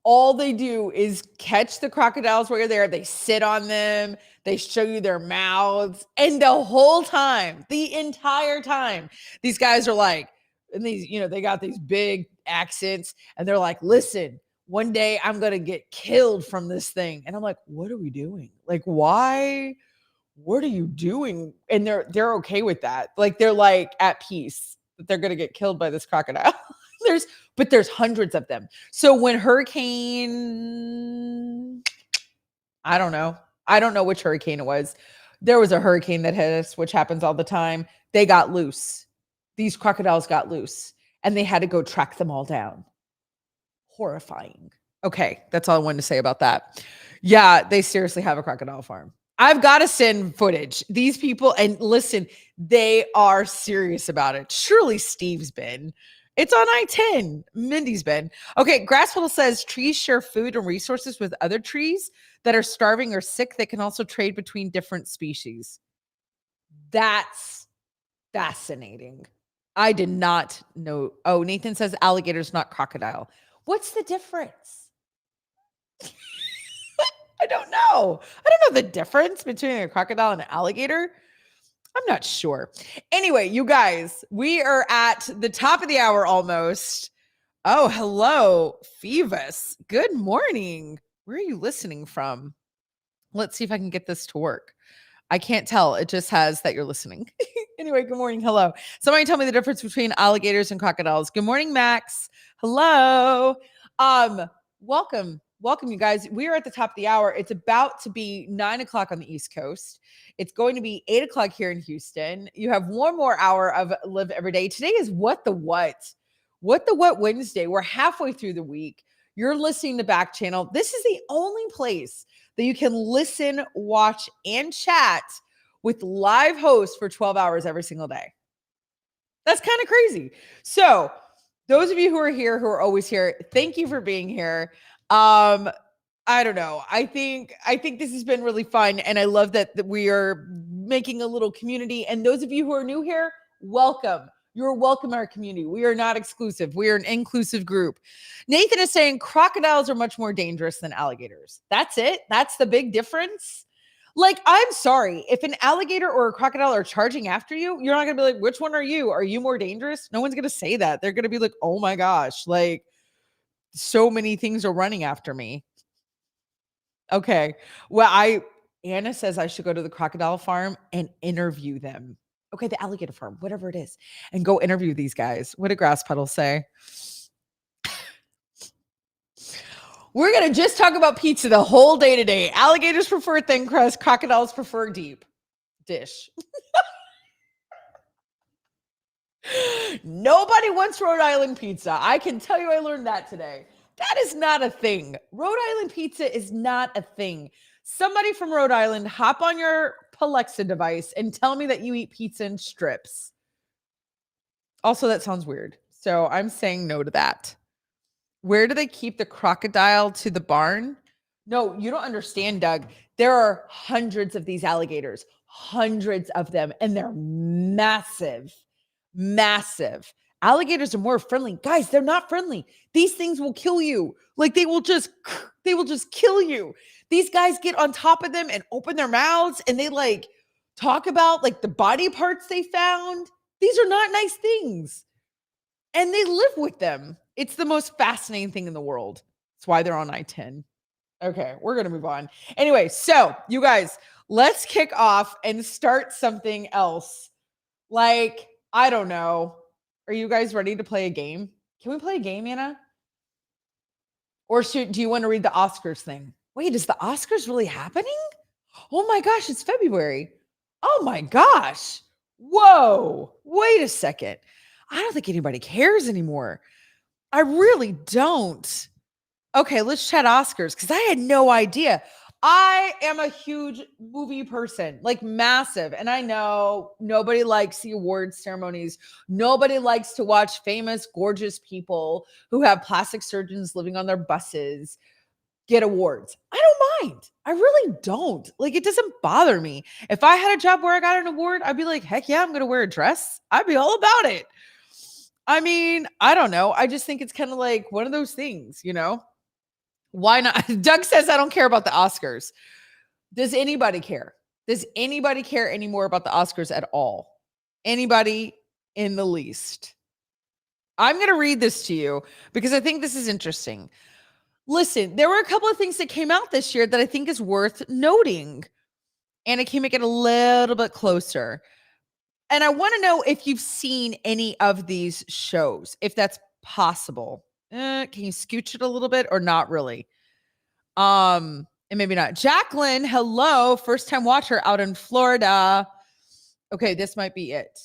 All they do is catch the crocodiles while you're there. They sit on them. They show you their mouths. And the whole time, the entire time, these guys are like, and these, they got these big accents and they're like, listen, one day I'm going to get killed from this thing. And I'm like, what are we doing? Like, why? What are you doing? And they're okay with that. Like, they're like at peace that they're going to get killed by this crocodile. There's hundreds of them. So when I don't know which hurricane it was. There was a hurricane that hit us, which happens all the time. They got loose. These crocodiles got loose and they had to go track them all down. Horrifying. Okay, that's all I wanted to say about that. Yeah, they seriously have a crocodile farm. I've got to send footage. These people, and listen, they are serious about it. Surely Steve's been. It's on I-10. Mindy's been. Okay, Grassfiddle says trees share food and resources with other trees that are starving or sick. They can also trade between different species. That's fascinating. I did not know. Oh, Nathan says alligator's not crocodile. What's the difference? I don't know. I don't know the difference between a crocodile and an alligator. I'm not sure. Anyway, you guys, we are at the top of the hour almost. Oh, hello, Phoebus. Good morning. Where are you listening from? Let's see if I can get this to work. I can't tell. It just has that you're listening. Anyway, good morning. Hello. Somebody tell me the difference between alligators and crocodiles. Good morning, Max. Hello. Welcome, you guys. We are at the top of the hour. It's about to be 9 o'clock on the East Coast. It's going to be 8 o'clock here in Houston. You have one more hour of Live Every Day. Today is What the What Wednesday. We're halfway through the week. You're listening to Backchannel. This is the only place that you can listen, watch, and chat with live hosts for 12 hours every single day. That's kind of crazy. So Those of you who are here, who are always here, thank you for being here. I don't know. I think this has been really fun, and I love that we are making a little community. And those of you who are new here, welcome. You're welcome in our community. We are not exclusive. We are an inclusive group. Nathan is saying crocodiles are much more dangerous than alligators. That's it. That's the big difference. Like, I'm sorry. If an alligator or a crocodile are charging after you, you're not going to be like, which one are you? Are you more dangerous? No one's going to say that. They're going to be like, oh my gosh, like so many things are running after me. Okay. Well, Anna says I should go to the crocodile farm and interview them. Okay, the alligator farm, whatever it is, and go interview these guys. What did Grass Puddle say? We're going to just talk about pizza the whole day today. Alligators prefer thin crust, crocodiles prefer deep dish. Nobody wants Rhode Island pizza. I can tell you I learned that today. That is not a thing. Rhode Island pizza is not a thing. Somebody from Rhode Island, hop on your Alexa device and tell me that you eat pizza in strips. Also, that sounds weird. So I'm saying no to that. Where do they keep the crocodile to the barn? No, you don't understand, Doug. There are hundreds of these alligators, hundreds of them, and they're massive, massive. Alligators are more friendly. Guys, they're not friendly. These things will kill you. Like they will just kill you. These guys get on top of them and open their mouths and they like talk about like the body parts they found. These are not nice things. And they live with them. It's the most fascinating thing in the world. That's why they're on I-10. Okay, we're going to move on. Anyway, so you guys, let's kick off and start something else. Like, I don't know. Are you guys ready to play a game? Can we play a game, Anna? Or do you want to read the Oscars thing? Wait, is the Oscars really happening? Oh my gosh, it's February. Oh my gosh. Whoa. Wait a second. I don't think anybody cares anymore. I really don't. Okay, let's chat Oscars because I had no idea. I am a huge movie person, like massive. And I know nobody likes the award ceremonies. Nobody likes to watch famous, gorgeous people who have plastic surgeons living on their buses get awards. I don't mind. I really don't. Like, it doesn't bother me. If I had a job where I got an award, I'd be like, heck yeah, I'm going to wear a dress. I'd be all about it. I mean, I don't know. I just think it's kind of like one of those things, you know? Why not? Doug says, I don't care about the Oscars. Does anybody care? Does anybody care anymore about the Oscars at all? Anybody in the least? I'm going to read this to you because I think this is interesting. Listen, there were a couple of things that came out this year that I think is worth noting. And it can make it a little bit closer. And I want to know if you've seen any of these shows, if that's possible. Can you scooch it a little bit or not really? And maybe not. Jacqueline, hello, first time watcher out in Florida. Okay, this might be it.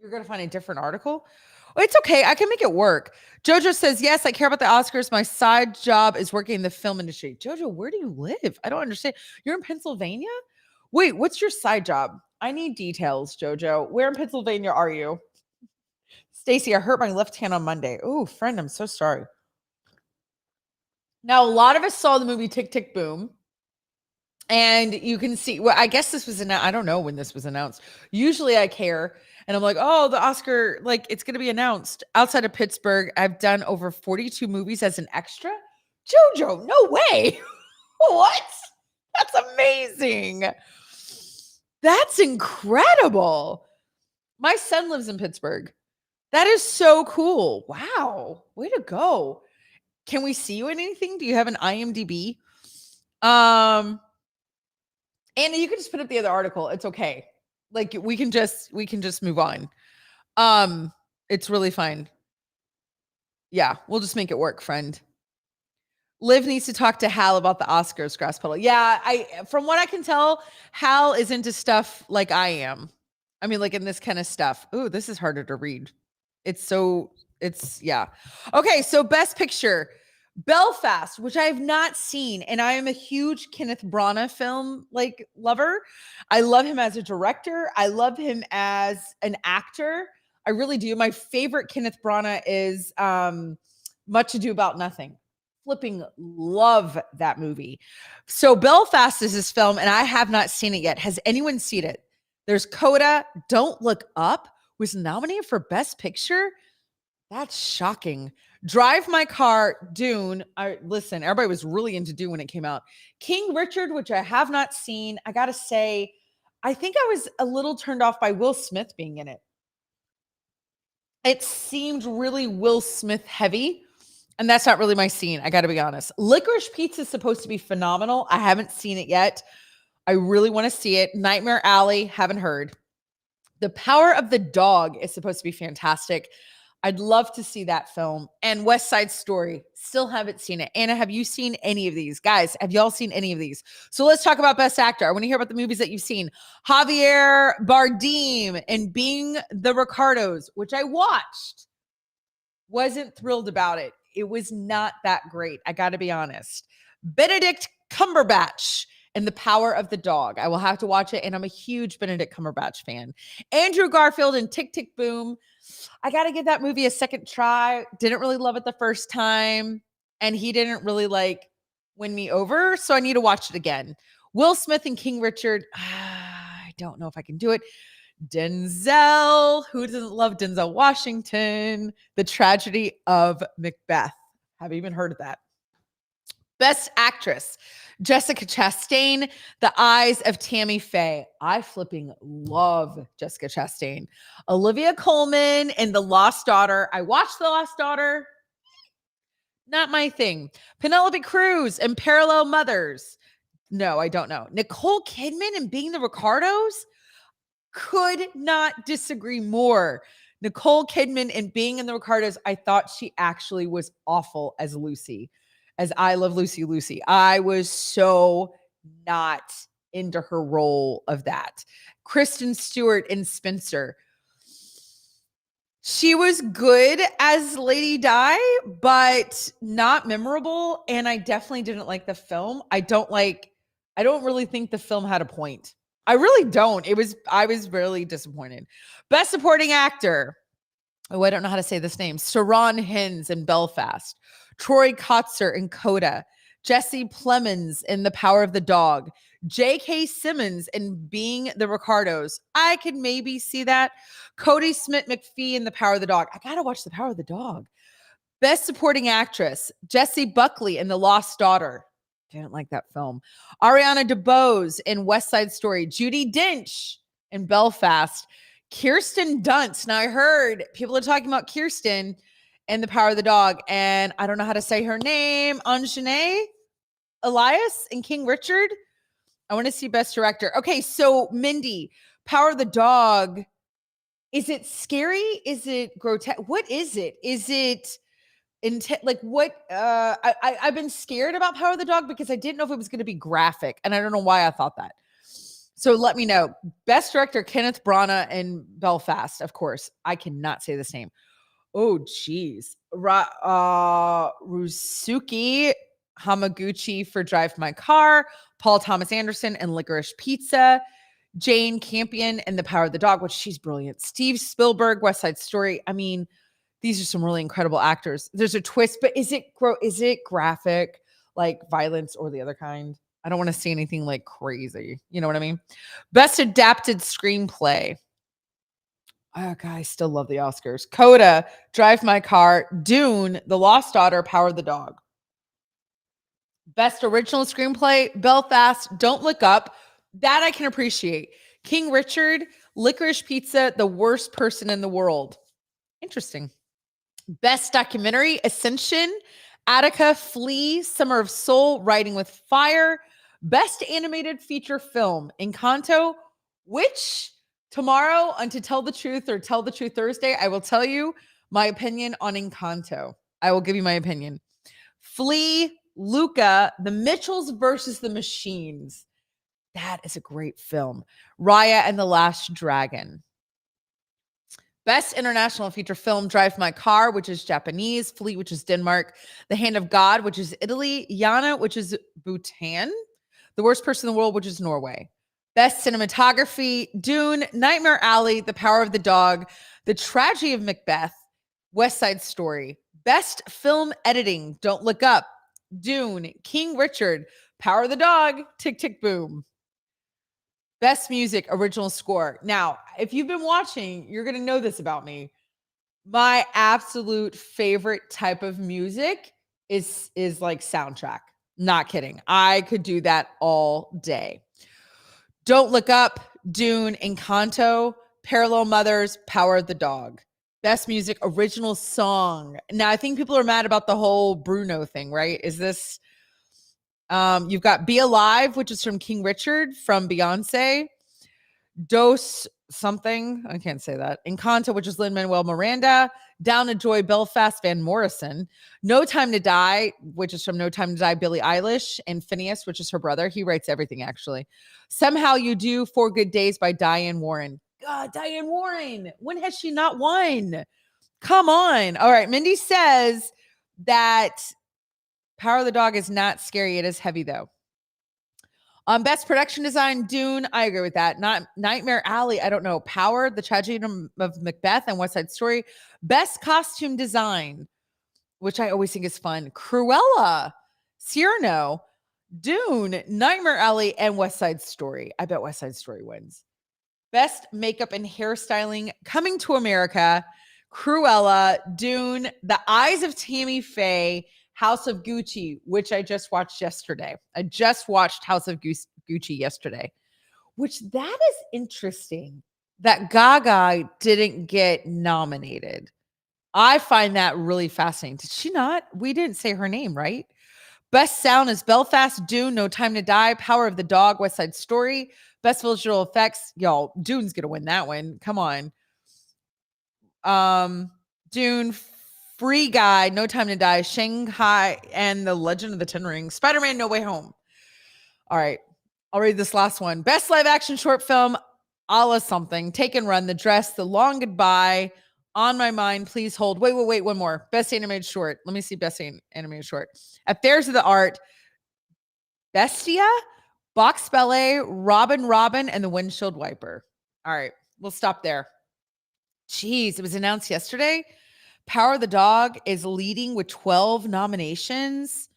You're gonna find a different article. Oh, it's okay. I can make it work. Jojo says, yes, I care about the Oscars. My side job is working in the film industry. Jojo, where do you live? I don't understand. You're in Pennsylvania? Wait, what's your side job? I need details, Jojo. Where in Pennsylvania are you? Stacy, I hurt my left hand on Monday. Oh, friend, I'm so sorry. Now, a lot of us saw the movie Tick, Tick, Boom. And you can see, well, I guess this was announced. I don't know when this was announced. Usually I care. And I'm like, oh, the Oscar, like it's going to be announced. Outside of Pittsburgh, I've done over 42 movies as an extra. Jojo, no way. What? That's amazing. That's incredible. My son lives in Pittsburgh. That is so cool. Wow. Way to go. Can we see you in anything? Do you have an IMDb? Anna, you can just put up the other article. It's okay. Like we can just move on. It's really fine. Yeah, we'll just make it work, friend. Liv needs to talk to Hal about the Oscars, Grass Puddle. Yeah, from what I can tell, Hal is into stuff like I am. I mean, like in this kind of stuff. Ooh, this is harder to read. Yeah. Okay, so Best Picture. Belfast, which I have not seen, and I am a huge Kenneth Branagh film lover. I love him as a director. I love him as an actor. I I really do. My favorite Kenneth Branagh is Much Ado About Nothing. Flipping love that movie. So Belfast is this film, and I have not seen it yet. Has anyone seen it? There's Coda, Don't Look Up was nominated for Best Picture. That's shocking. Drive My Car, Dune. Listen, everybody was really into Dune when it came out. King Richard, which I have not seen. I got to say, I think I was a little turned off by Will Smith being in it. It seemed really Will Smith heavy, and that's not really my scene. I got to be honest. Licorice Pizza is supposed to be phenomenal. I haven't seen it yet. I really want to see it. Nightmare Alley, haven't heard. The Power of the Dog is supposed to be fantastic. I'd love to see that film. And West Side Story, still haven't seen it. Anna, have you seen any of these? Guys, have y'all seen any of these? So let's talk about Best Actor. I want to hear about the movies that you've seen. Javier Bardem in Being the Ricardos, which I watched. Wasn't thrilled about it. It was not that great. I got to be honest. Benedict Cumberbatch and The Power of the Dog. I will have to watch it, and I'm a huge Benedict Cumberbatch fan. Andrew Garfield and Tick, Tick, Boom. I got to give that movie a second try. Didn't really love it the first time, and he didn't really win me over, so I need to watch it again. Will Smith and King Richard. I don't know if I can do it. Denzel. Who doesn't love Denzel Washington? The Tragedy of Macbeth. Have you even heard of that? Best Actress, Jessica Chastain, The Eyes of Tammy Faye. I flipping love Jessica Chastain. Olivia Colman in The Lost Daughter. I watched The Lost Daughter. Not my thing. Penelope Cruz in Parallel Mothers. No, I don't know. Nicole Kidman in Being the Ricardos. Could not disagree more. Nicole Kidman in Being in the Ricardos. I thought she actually was awful as Lucy. As I Love Lucy, Lucy. I was so not into her role of that. Kristen Stewart in Spencer. She was good as Lady Di, but not memorable. And I definitely didn't like the film. I don't really think the film had a point. I really don't. I was really disappointed. Best Supporting Actor. Oh, I don't know how to say this name. Saron Hines in Belfast. Troy Kotzer in Coda. Jesse Plemons in The Power of the Dog. J.K. Simmons in Being the Ricardos. I could maybe see that. Cody Smith-McPhee in The Power of the Dog. I got to watch The Power of the Dog. Best Supporting Actress. Jessie Buckley in The Lost Daughter. Didn't like that film. Ariana DeBose in West Side Story. Judi Dench in Belfast. Kirsten Dunst. Now I heard people are talking about Kirsten and The Power of the Dog, and I don't know how to say her name. Anjanae Elias and King Richard. I want to see Best Director. Okay, so Mindy, Power of the Dog. Is it scary? Is it grotesque? What is it? Is it I've been scared about Power of the Dog because I didn't know if it was going to be graphic, and I don't know why I thought that. So let me know. Best Director, Kenneth Branagh in Belfast, of course. I cannot say this name. Oh, geez. Rusuke Hamaguchi for Drive My Car, Paul Thomas Anderson and Licorice Pizza, Jane Campion and The Power of the Dog, which she's brilliant. Steve Spielberg, West Side Story. I mean, these are some really incredible actors. There's a twist, but is it graphic, like violence or the other kind? I don't want to see anything like crazy. You know what I mean? Best Adapted Screenplay. Oh, God, I still love the Oscars. Coda, Drive My Car, Dune, The Lost Daughter, Power of the Dog. Best Original Screenplay, Belfast, Don't Look Up. That I can appreciate. King Richard, Licorice Pizza, The Worst Person in the World. Interesting. Best Documentary, Ascension, Attica, Flee, Summer of Soul, Riding with Fire. Best Animated Feature Film, Encanto, which tomorrow on To Tell the Truth or Tell the Truth Thursday, I will tell you my opinion on Encanto. I will give you my opinion. Flee, Luca, The Mitchells versus the Machines. That is a great film. Raya and the Last Dragon. Best International Feature Film, Drive My Car, which is Japanese. Flee, which is Denmark. The Hand of God, which is Italy. Yana, which is Bhutan. The Worst Person in the World, which is Norway. Best Cinematography, Dune, Nightmare Alley, The Power of the Dog, The Tragedy of Macbeth, West Side Story. Best Film Editing, Don't Look Up, Dune, King Richard, Power of the Dog, Tick Tick Boom. Best Music, Original Score. Now, if you've been watching, you're going to know this about me. My absolute favorite type of music is like soundtrack. Not kidding. I could do that all day. Don't Look Up, Dune, Encanto, Parallel Mothers, Power of the Dog. Best Music, Original Song. Now, I think people are mad about the whole Bruno thing, right? Is this, you've got Be Alive, which is from King Richard, from Beyonce. Dos something, I can't say that. Encanto, which is Lin-Manuel Miranda. Down to Joy, Belfast, Van Morrison. No Time to Die, which is from No Time to Die, Billie Eilish. And Phineas, which is her brother. He writes everything, actually. Somehow You Do, Four Good Days by Diane Warren. God, Diane Warren. When has she not won? Come on. All right. Mindy says that Power of the Dog is not scary. It is heavy, though. Best production design, Dune. I agree with that. Not Nightmare Alley. I don't know. Power, The Tragedy of Macbeth, and West Side Story. Best costume design, which I always think is fun. Cruella, Cyrano, Dune, Nightmare Alley, and West Side Story. I bet West Side Story wins. Best makeup and hairstyling, Coming to America, Cruella, Dune, The Eyes of Tammy Faye, House of Gucci, which I just watched yesterday. I just watched House of Gucci yesterday, which that is interesting that Gaga didn't get nominated. I find that really fascinating. Did she not? We didn't say her name, right? Best sound is Belfast, Dune, No Time to Die, Power of the Dog, West Side Story. Best visual effects, y'all, Dune's going to win that one. Come on. Dune, Free Guy, No Time to Die, Shanghai, and The Legend of the Ten Rings. Spider-Man, No Way Home. All right. I'll read this last one. Best live action short film, a la something. Take and Run, The Dress, The Long Goodbye, On My Mind, Please Hold. Wait, one more. Best animated short. Let me see best animated short. Affairs of the Art, Bestia, Box Ballet, Robin, and The Windshield Wiper. All right. We'll stop there. Jeez, it was announced yesterday. Power of the Dog is leading with 12 nominations.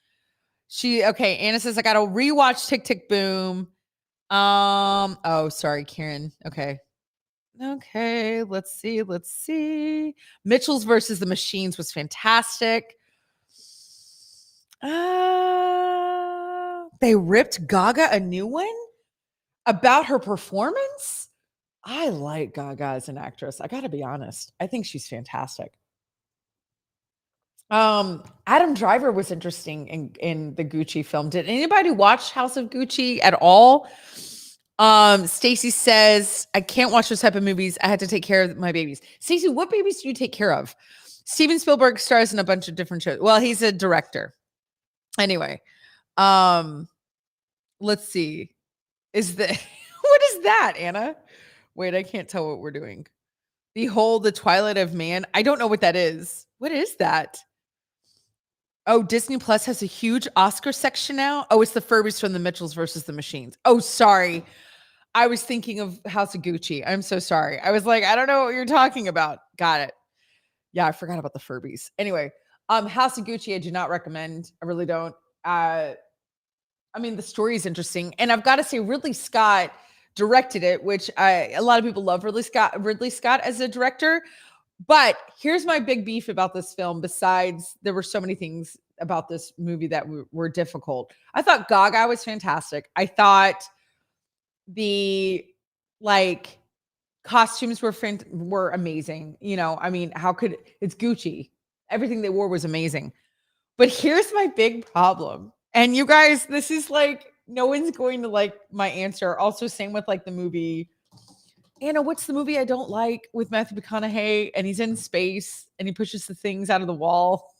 Anna says, I got to rewatch Tick Tick Boom. Oh, sorry, Karen. Okay, let's see. Mitchell's versus the Machines was fantastic. They ripped Gaga a new one about her performance. I like Gaga as an actress. I got to be honest. I think she's fantastic. Adam Driver was interesting in the Gucci film. Did anybody watch House of Gucci at all? Stacy says, I can't watch those type of movies. I had to take care of my babies. Stacy, what babies do you take care of? Steven Spielberg stars in a bunch of different shows. Well, he's a director. Anyway, let's see. What is that, Anna? Wait, I can't tell what we're doing. Behold the Twilight of Man. I don't know what that is. What is that? Oh, Disney Plus has a huge Oscar section now. Oh, it's the Furbies from the Mitchells versus the Machines. Oh, sorry. I was thinking of House of Gucci. I'm so sorry. I was like, I don't know what you're talking about. Got it. Yeah, I forgot about the Furbies. Anyway, House of Gucci, I do not recommend. I really don't. I mean, the story is interesting. And I've got to say, Ridley Scott directed it, which a lot of people love Ridley Scott as a director. But here's my big beef about this film. Besides, there were so many things about this movie that were difficult. I thought Gaga was fantastic. I thought the costumes were amazing. You know, I mean, it's Gucci. Everything they wore was amazing. But here's my big problem. And you guys, this is no one's going to like my answer. Also, same with the movie. Anna, what's the movie I don't like with Matthew McConaughey and he's in space and he pushes the things out of the wall?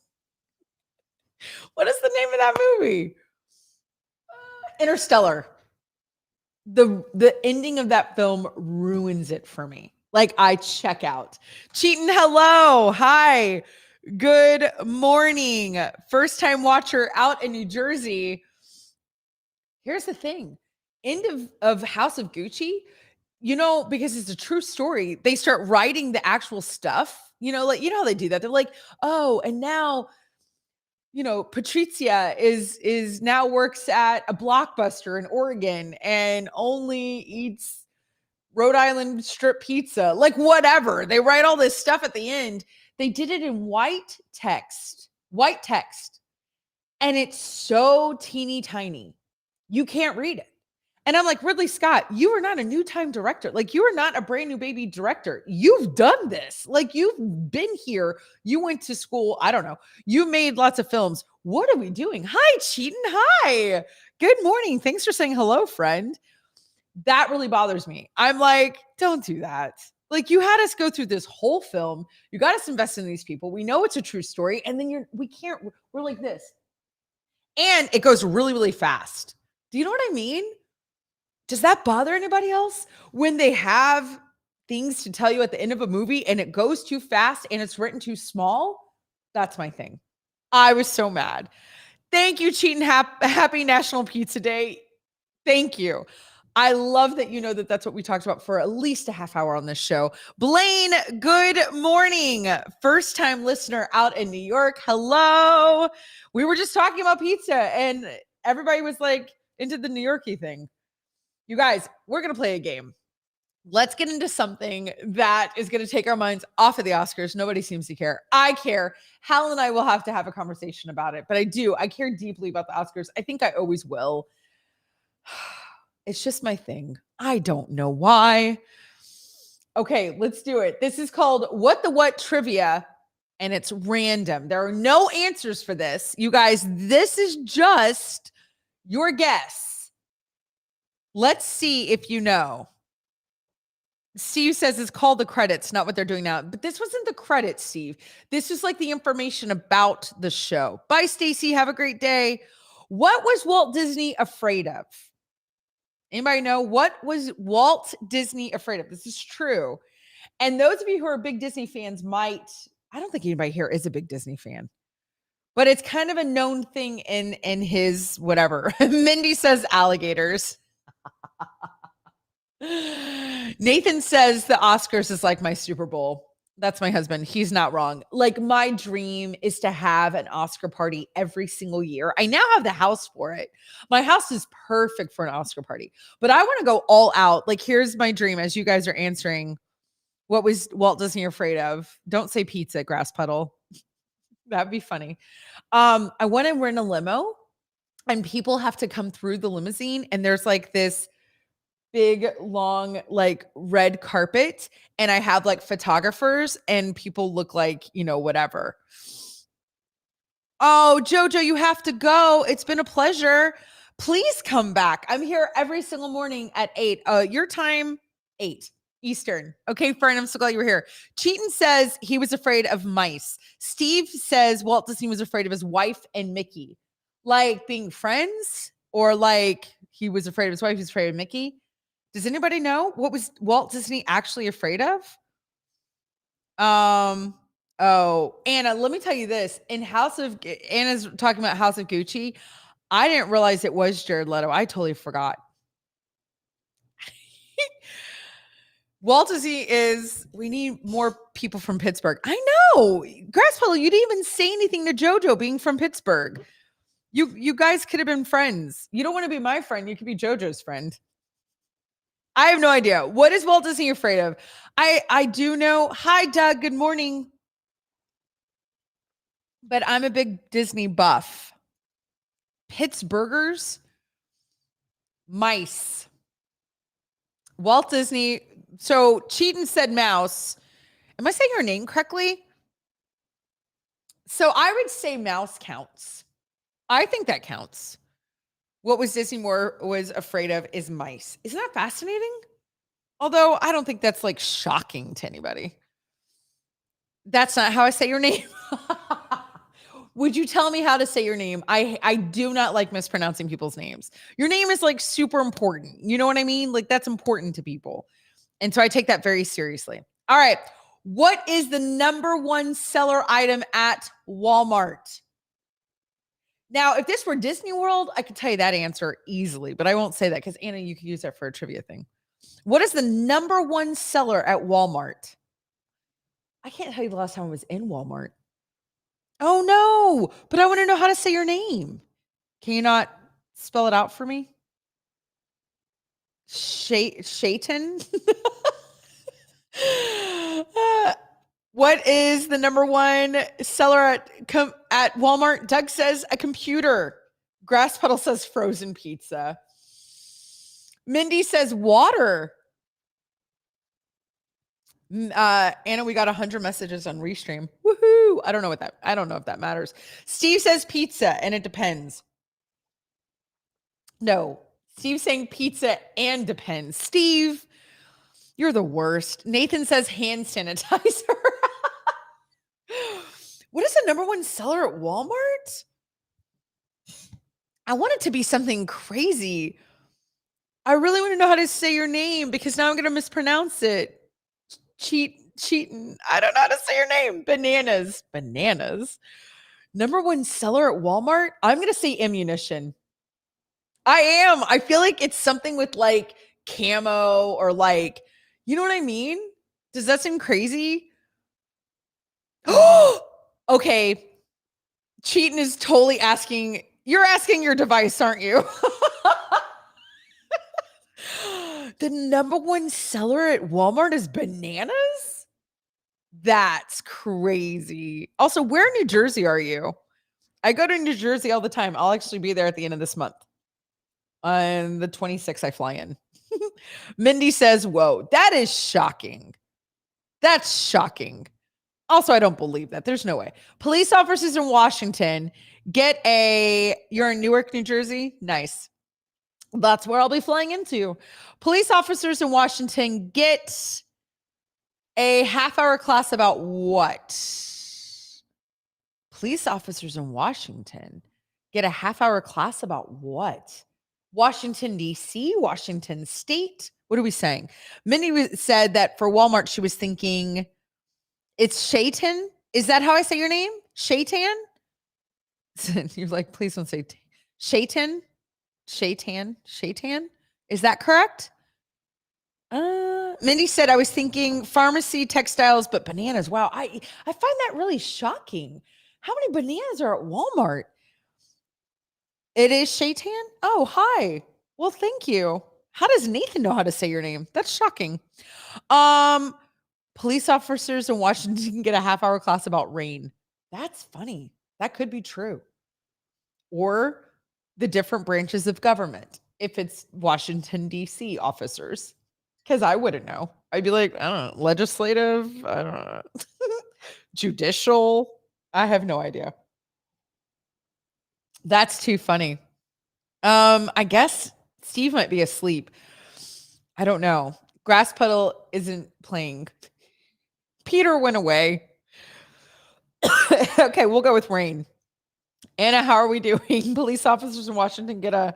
What is the name of that movie? Interstellar. The ending of that film ruins it for me. I check out. Cheatin', hello. Hi. Good morning. First time watcher out in New Jersey. Here's the thing. End of House of Gucci. because it's a true story, they start writing the actual stuff, like, how they do that. They're like, oh, and now, Patrizia is now works at a Blockbuster in Oregon and only eats Rhode Island strip pizza, like whatever. They write all this stuff at the end. They did it in white text, and it's so teeny tiny. You can't read it. And I'm like, Ridley Scott, you are not a new time director. Like, you are not a brand new baby director. You've done this. Like, you've been here. You went to school. I don't know. You made lots of films. What are we doing? Hi, Cheaton. Hi. Good morning. Thanks for saying hello, friend. That really bothers me. I'm like, don't do that. Like, you had us go through this whole film. You got us invest in these people. We know it's a true story. And then we're like this. And it goes really, really fast. Do you know what I mean? Does that bother anybody else when they have things to tell you at the end of a movie and it goes too fast and it's written too small? That's my thing. I was so mad. Thank you, Cheatin'. Happy National Pizza Day. Thank you. I love that you know that that's what we talked about for at least a half hour on this show. Blaine, good morning. First time listener out in New York. Hello. We were just talking about pizza and everybody was like into the New Yorkie thing. You guys, we're going to play a game. Let's get into something that is going to take our minds off of the Oscars. Nobody seems to care. I care. Hal and I will have to have a conversation about it, but I do. I care deeply about the Oscars. I think I always will. It's just my thing. I don't know why. Okay, let's do it. This is called What the What Trivia, and it's random. There are no answers for this. You guys, this is just your guess. Let's see if you know. Steve says it's called the credits, not what they're doing now. But this wasn't the credits, Steve. This is like the information about the show. Bye, Stacy. Have a great day. What was Walt Disney afraid of? Anybody know? What was Walt Disney afraid of? This is true. And those of you who are big Disney fans I don't think anybody here is a big Disney fan. But it's kind of a known thing in his whatever. Mindy says alligators. Nathan says the Oscars is like my Super Bowl. That's my husband. He's not wrong. Like, my dream is to have an Oscar party every single year. I now have the house for it. My house is perfect for an Oscar party, but I want to go all out. Like, here's my dream as you guys are answering. What was Walt Disney afraid of? Don't say pizza, grass puddle. That'd be funny. I want to rent a limo and people have to come through the limousine and there's like this big, long, like red carpet. And I have like photographers and people look like, whatever. Oh, Jojo, you have to go. It's been a pleasure. Please come back. I'm here every single morning at 8. Your time, 8 Eastern. Okay, friend, I'm so glad you were here. Cheaton says he was afraid of mice. Steve says Walt Disney was afraid of his wife and Mickey. Like being friends, or like he was afraid of his wife, he's afraid of Mickey. Does anybody know what was Walt Disney actually afraid of? Oh, Anna, let me tell you this. Anna's talking about House of Gucci. I didn't realize it was Jared Leto. I totally forgot. Walt Disney we need more people from Pittsburgh. I know. Grasspello, you didn't even say anything to JoJo being from Pittsburgh. You guys could have been friends. You don't want to be my friend. You could be JoJo's friend. I have no idea. What is Walt Disney afraid of? I do know. Hi, Doug. Good morning. But I'm a big Disney buff. Pittsburghers, mice. Walt Disney. So Cheaton said mouse. Am I saying her name correctly? So I would say mouse counts. I think that counts. What was Disney was afraid of is mice. Isn't that fascinating? Although I don't think that's like shocking to anybody. That's not how I say your name. Would you tell me how to say your name? I do not like mispronouncing people's names. Your name is like super important. You know what I mean? Like that's important to people. And so I take that very seriously. All right. What is the number one seller item at Walmart? Now, if this were Disney World, I could tell you that answer easily, but I won't say that because Anna, you could use that for a trivia thing. What is the number one seller at Walmart? I can't tell you the last time I was in Walmart. Oh no, but I want to know how to say your name. Can you not spell it out for me? Shayton? What is the number one seller at Walmart? Doug says a computer. Grass Puddle says frozen pizza. Mindy says water. Anna, we got 100 messages on Restream. Woohoo! I don't know if that matters. Steve says pizza, and it depends. No, Steve's saying pizza and depends. Steve, you're the worst. Nathan says hand sanitizer. What is the number one seller at Walmart? I want it to be something crazy. I really want to know how to say your name because now I'm going to mispronounce it. Cheating. I don't know how to say your name. Bananas. Number one seller at Walmart? I'm going to say ammunition. I am. I feel like it's something with like camo or like, you know what I mean? Does that seem crazy? Okay. Cheating is totally asking. You're asking your device, aren't you? The number one seller at Walmart is bananas? That's crazy. Also, where in New Jersey are you? I go to New Jersey all the time. I'll actually be there at the end of this month. On the 26th, I fly in. Mindy says, whoa, that is shocking. That's shocking. Also, I don't believe that. There's no way. Police officers in Washington you're in Newark, New Jersey? Nice. That's where I'll be flying into. Police officers in Washington get a half-hour class about what? Police officers in Washington get a half-hour class about what? Washington, D.C., Washington State. What are we saying? Minnie said that for Walmart, she was thinking it's Shayton. Is that how I say your name? Shaytan? You're like, please don't say Shayton. Shaytan. Is that correct? Mindy said I was thinking pharmacy, textiles, but bananas. Wow, I find that really shocking. How many bananas are at Walmart? It is Shaytan? Oh, hi. Well, thank you. How does Nathan know how to say your name? That's shocking. Police officers in Washington get a half-hour class about rain. That's funny. That could be true. Or the different branches of government. If it's Washington, D.C. officers. Because I wouldn't know. I'd be like, I don't know, legislative, I don't know. Judicial. I have no idea. That's too funny. I guess Steve might be asleep. I don't know. Grass Puddle isn't playing. Peter went away. Okay, we'll go with rain. Anna, how are we doing? Police officers in Washington get a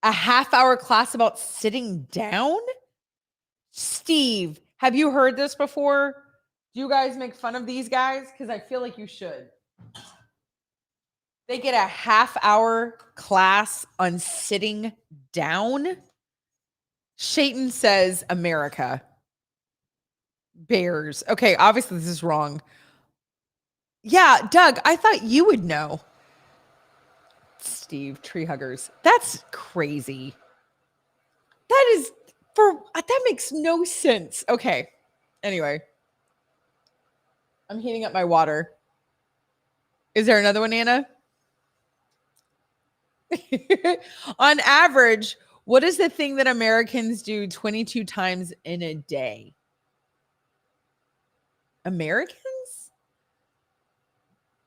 half-hour class about sitting down? Steve, have you heard this before? Do you guys make fun of these guys? Because I feel like you should. They get a half-hour class on sitting down. Shayton says America. Bears. Okay, obviously this is wrong. Yeah, Doug, I thought you would know. Steve, tree huggers. That's crazy. That makes no sense. Okay. Anyway. I'm heating up my water. Is there another one, Anna? On average, what is the thing that Americans do 22 times in a day? Americans?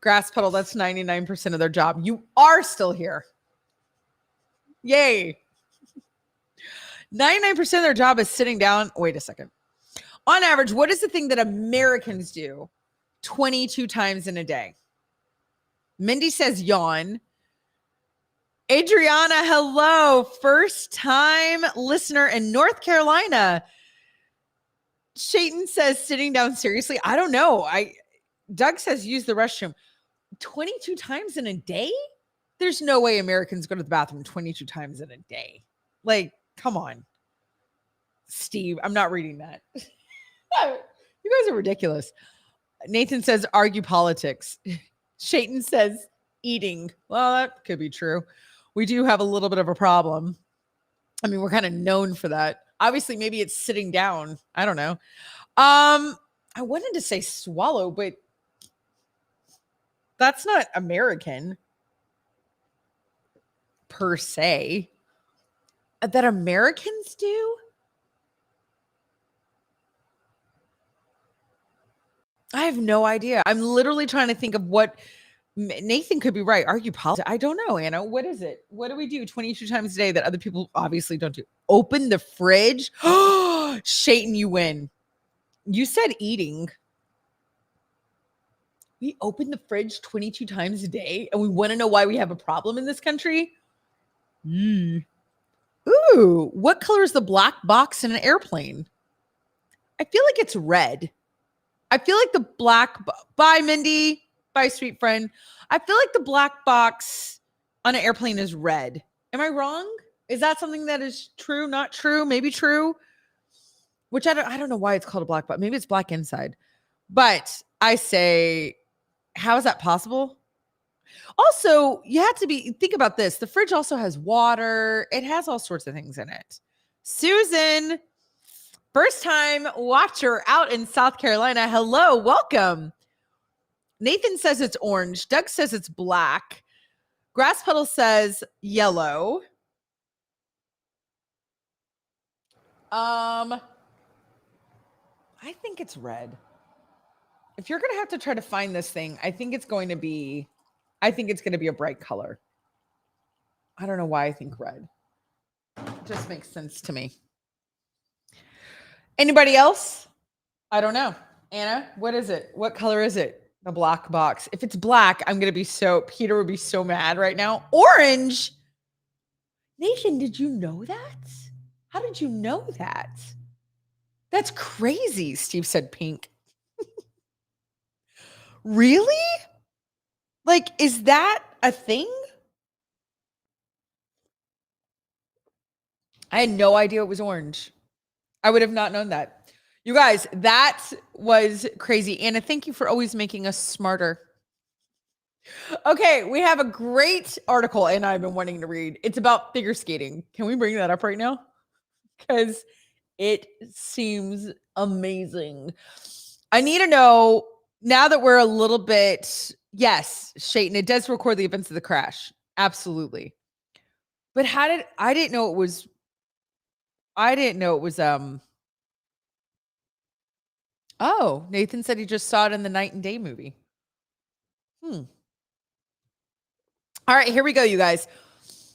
Grass Puddle, that's 99% of their job. You are still here. Yay. 99% of their job is sitting down. Wait a second. On average, what is the thing that Americans do 22 times in a day? Mindy says yawn. Adriana, hello. First time listener in North Carolina. Shayton says sitting down seriously. I don't know. Doug says use the restroom 22 times in a day. There's no way Americans go to the bathroom 22 times in a day. Like, come on. Steve, I'm not reading that. You guys are ridiculous. Nathan says, argue politics. Shayton says, eating. Well, that could be true. We do have a little bit of a problem. I mean, we're kind of known for that. Obviously, maybe it's sitting down. I don't know. I wanted to say swallow, but that's not American per se. That Americans do? I have no idea. I'm literally trying to think of what Nathan could be right. Argue politics. I don't know, Anna. What is it? What do we do 22 times a day that other people obviously don't do? Open the fridge. Shayton, you win. You said eating. We open the fridge 22 times a day and we want to know why we have a problem in this country? Ooh, what color is the black box in an airplane? I feel like it's red. I feel like the black, bye Mindy, bye sweet friend. I feel like the black box on an airplane is red. Am I wrong? Is that something that is true, not true, maybe true? Which I don't know why it's called a black box. Maybe it's black inside. But I say, how is that possible? Also, you have to think about this. The fridge also has water. It has all sorts of things in it. Susan, first time watcher out in South Carolina. Hello, welcome. Nathan says it's orange. Doug says it's black. Grass Puddle says yellow. I think it's red. If you're going to have to try to find this thing, I think it's going to be a bright color. I don't know why I think red. It just makes sense to me. Anybody else? I don't know. Anna, what is it? What color is it? The black box. If it's black, Peter would be so mad right now. Orange. Nathan, did you know that? How did you know that? That's crazy. Steve said pink. Really? Like, is that a thing? I had no idea it was orange. I would have not known that. You guys, that was crazy. Anna, thank you for always making us smarter. Okay, we have a great article, and I've been wanting to read. It's about figure skating. Can we bring that up right now? Because it seems amazing. I need to know, now that we're a little bit, yes, Shayton, it does record the events of the crash. Absolutely. But I didn't know it was, oh, Nathan said he just saw it in the Night and Day movie. All right, here we go, you guys.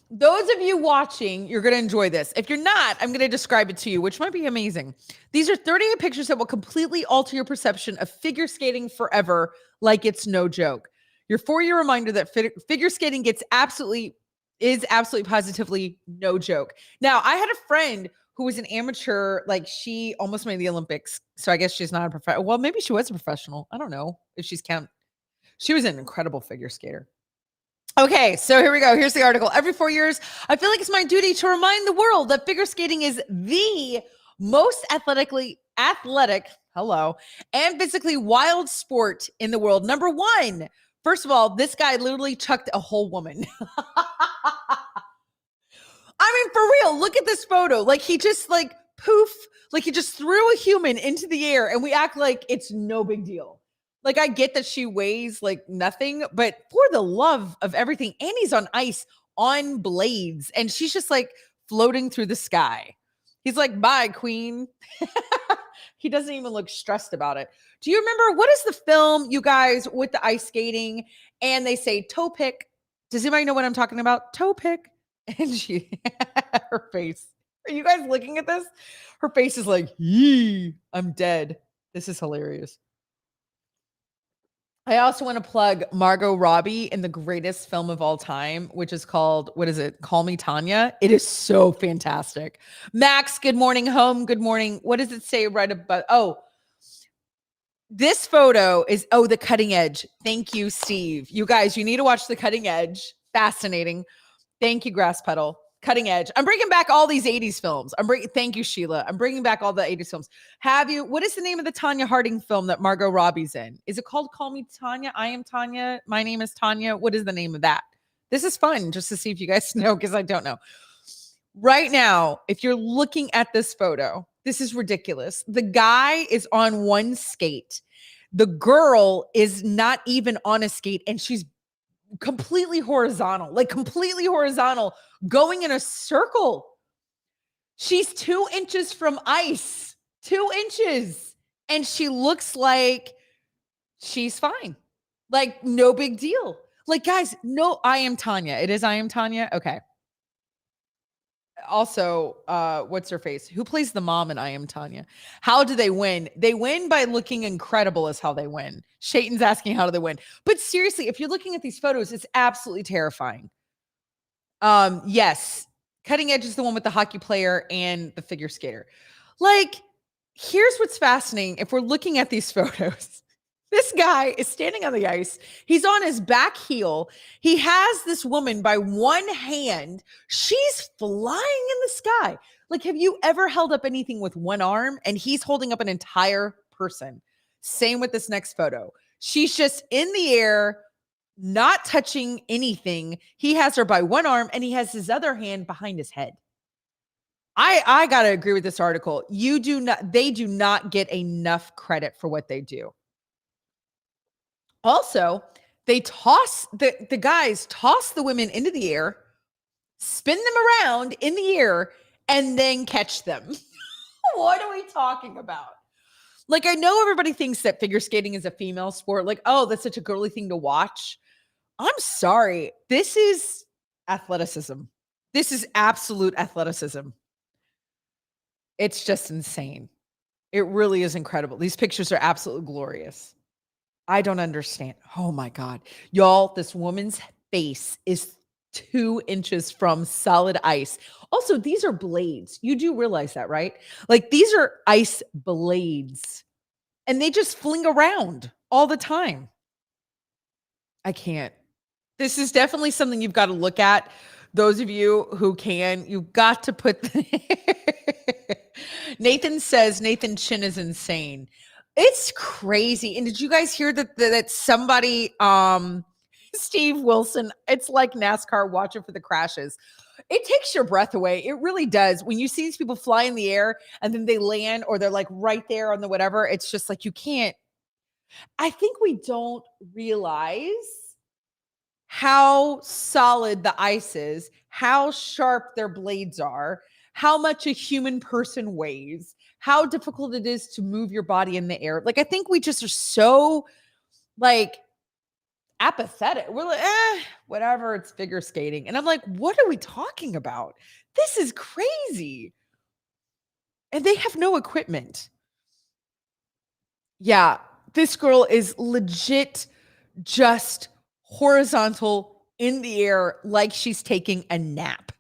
Those of you watching, you're going to enjoy this. If you're not, I'm going to describe it to you, which might be amazing. These are 38 pictures that will completely alter your perception of figure skating forever, like it's no joke. Your 4-year reminder that figure skating is absolutely positively no joke. Now, I had a friend who was an amateur, like she almost made the Olympics. So I guess she's not a professional. Well, maybe she was a professional. I don't know if she's count. She was an incredible figure skater. Okay, so here we go. Here's the article. Every 4 years, I feel like it's my duty to remind the world that figure skating is the most athletic, and physically wild sport in the world. Number one, first of all, this guy literally chucked a whole woman. I mean, for real, look at this photo. Like he just like poof, like he just threw a human into the air and we act like it's no big deal. Like I get that she weighs like nothing, but for the love of everything, and he's on ice on blades and she's just like floating through the sky. He's like, bye, queen. He doesn't even look stressed about it. Do you remember, what is the film, you guys, with the ice skating and they say toe pick? Does anybody know what I'm talking about? Toe pick. And her face. Are you guys looking at this? Her face is like, yee, I'm dead. This is hilarious. I also want to plug Margot Robbie in the greatest film of all time, which is called, what is it? Call Me Tanya. It is so fantastic. Max, good morning home. Good morning. What does it say right above? Oh, this photo is, The Cutting Edge. Thank you, Steve. You guys, you need to watch The Cutting Edge. Fascinating. Thank you, Grass Puddle. Cutting edge. I'm bringing back all these 80s films. Thank you, Sheila. I'm bringing back all the 80s films. What is the name of the Tanya Harding film that Margot Robbie's in? Is it called Call Me Tanya? I Am Tanya. My Name is Tanya. What is the name of that? This is fun just to see if you guys know, because I don't know. Right now, if you're looking at this photo, this is ridiculous. The guy is on one skate. The girl is not even on a skate, and she's completely horizontal, going in a circle. She's 2 inches from ice, 2 inches. And she looks like she's fine. Like, no big deal. Like, guys, no, I Am Tanya. It is I Am Tanya. Okay. Also, what's her face? Who plays the mom in I Am Tanya? How do they win? They win by looking incredible is how they win. Shayton's asking how do they win? But seriously, if you're looking at these photos, it's absolutely terrifying. Yes. Cutting Edge is the one with the hockey player and the figure skater. Like, here's what's fascinating. If we're looking at these photos, this guy is standing on the ice. He's on his back heel. He has this woman by one hand. She's flying in the sky. Like, have you ever held up anything with one arm? And he's holding up an entire person. Same with this next photo. She's just in the air, not touching anything. He has her by one arm, and he has his other hand behind his head. I got to agree with this article. They do not get enough credit for what they do. Also, they toss the guys toss the women into the air, spin them around in the air, and then catch them. What are we talking about? Like, I know everybody thinks that figure skating is a female sport. Like, oh, that's such a girly thing to watch. I'm sorry. This is athleticism. This is absolute athleticism. It's just insane. It really is incredible. These pictures are absolutely glorious. I don't understand. Oh my God. Y'all, this woman's face is 2 inches from solid ice. Also, these are blades. You do realize that, right? Like, these are ice blades, and they just fling around all the time. I can't. This is definitely something you've got to look at. Those of you who can, you've got to put. Nathan says Nathan Chin is insane. It's crazy. And did you guys hear that somebody, Steve Wilson, it's like NASCAR watching for the crashes. It takes your breath away. It really does. When you see these people fly in the air and then they land, or they're like right there on the whatever, it's just like, you can't. I think we don't realize how solid the ice is, how sharp their blades are, how much a human person weighs, how difficult it is to move your body in the air. Like, I think we just are so, like, apathetic. We're like, whatever, it's figure skating. And I'm like, what are we talking about? This is crazy. And they have no equipment. Yeah, this girl is legit just horizontal in the air like she's taking a nap.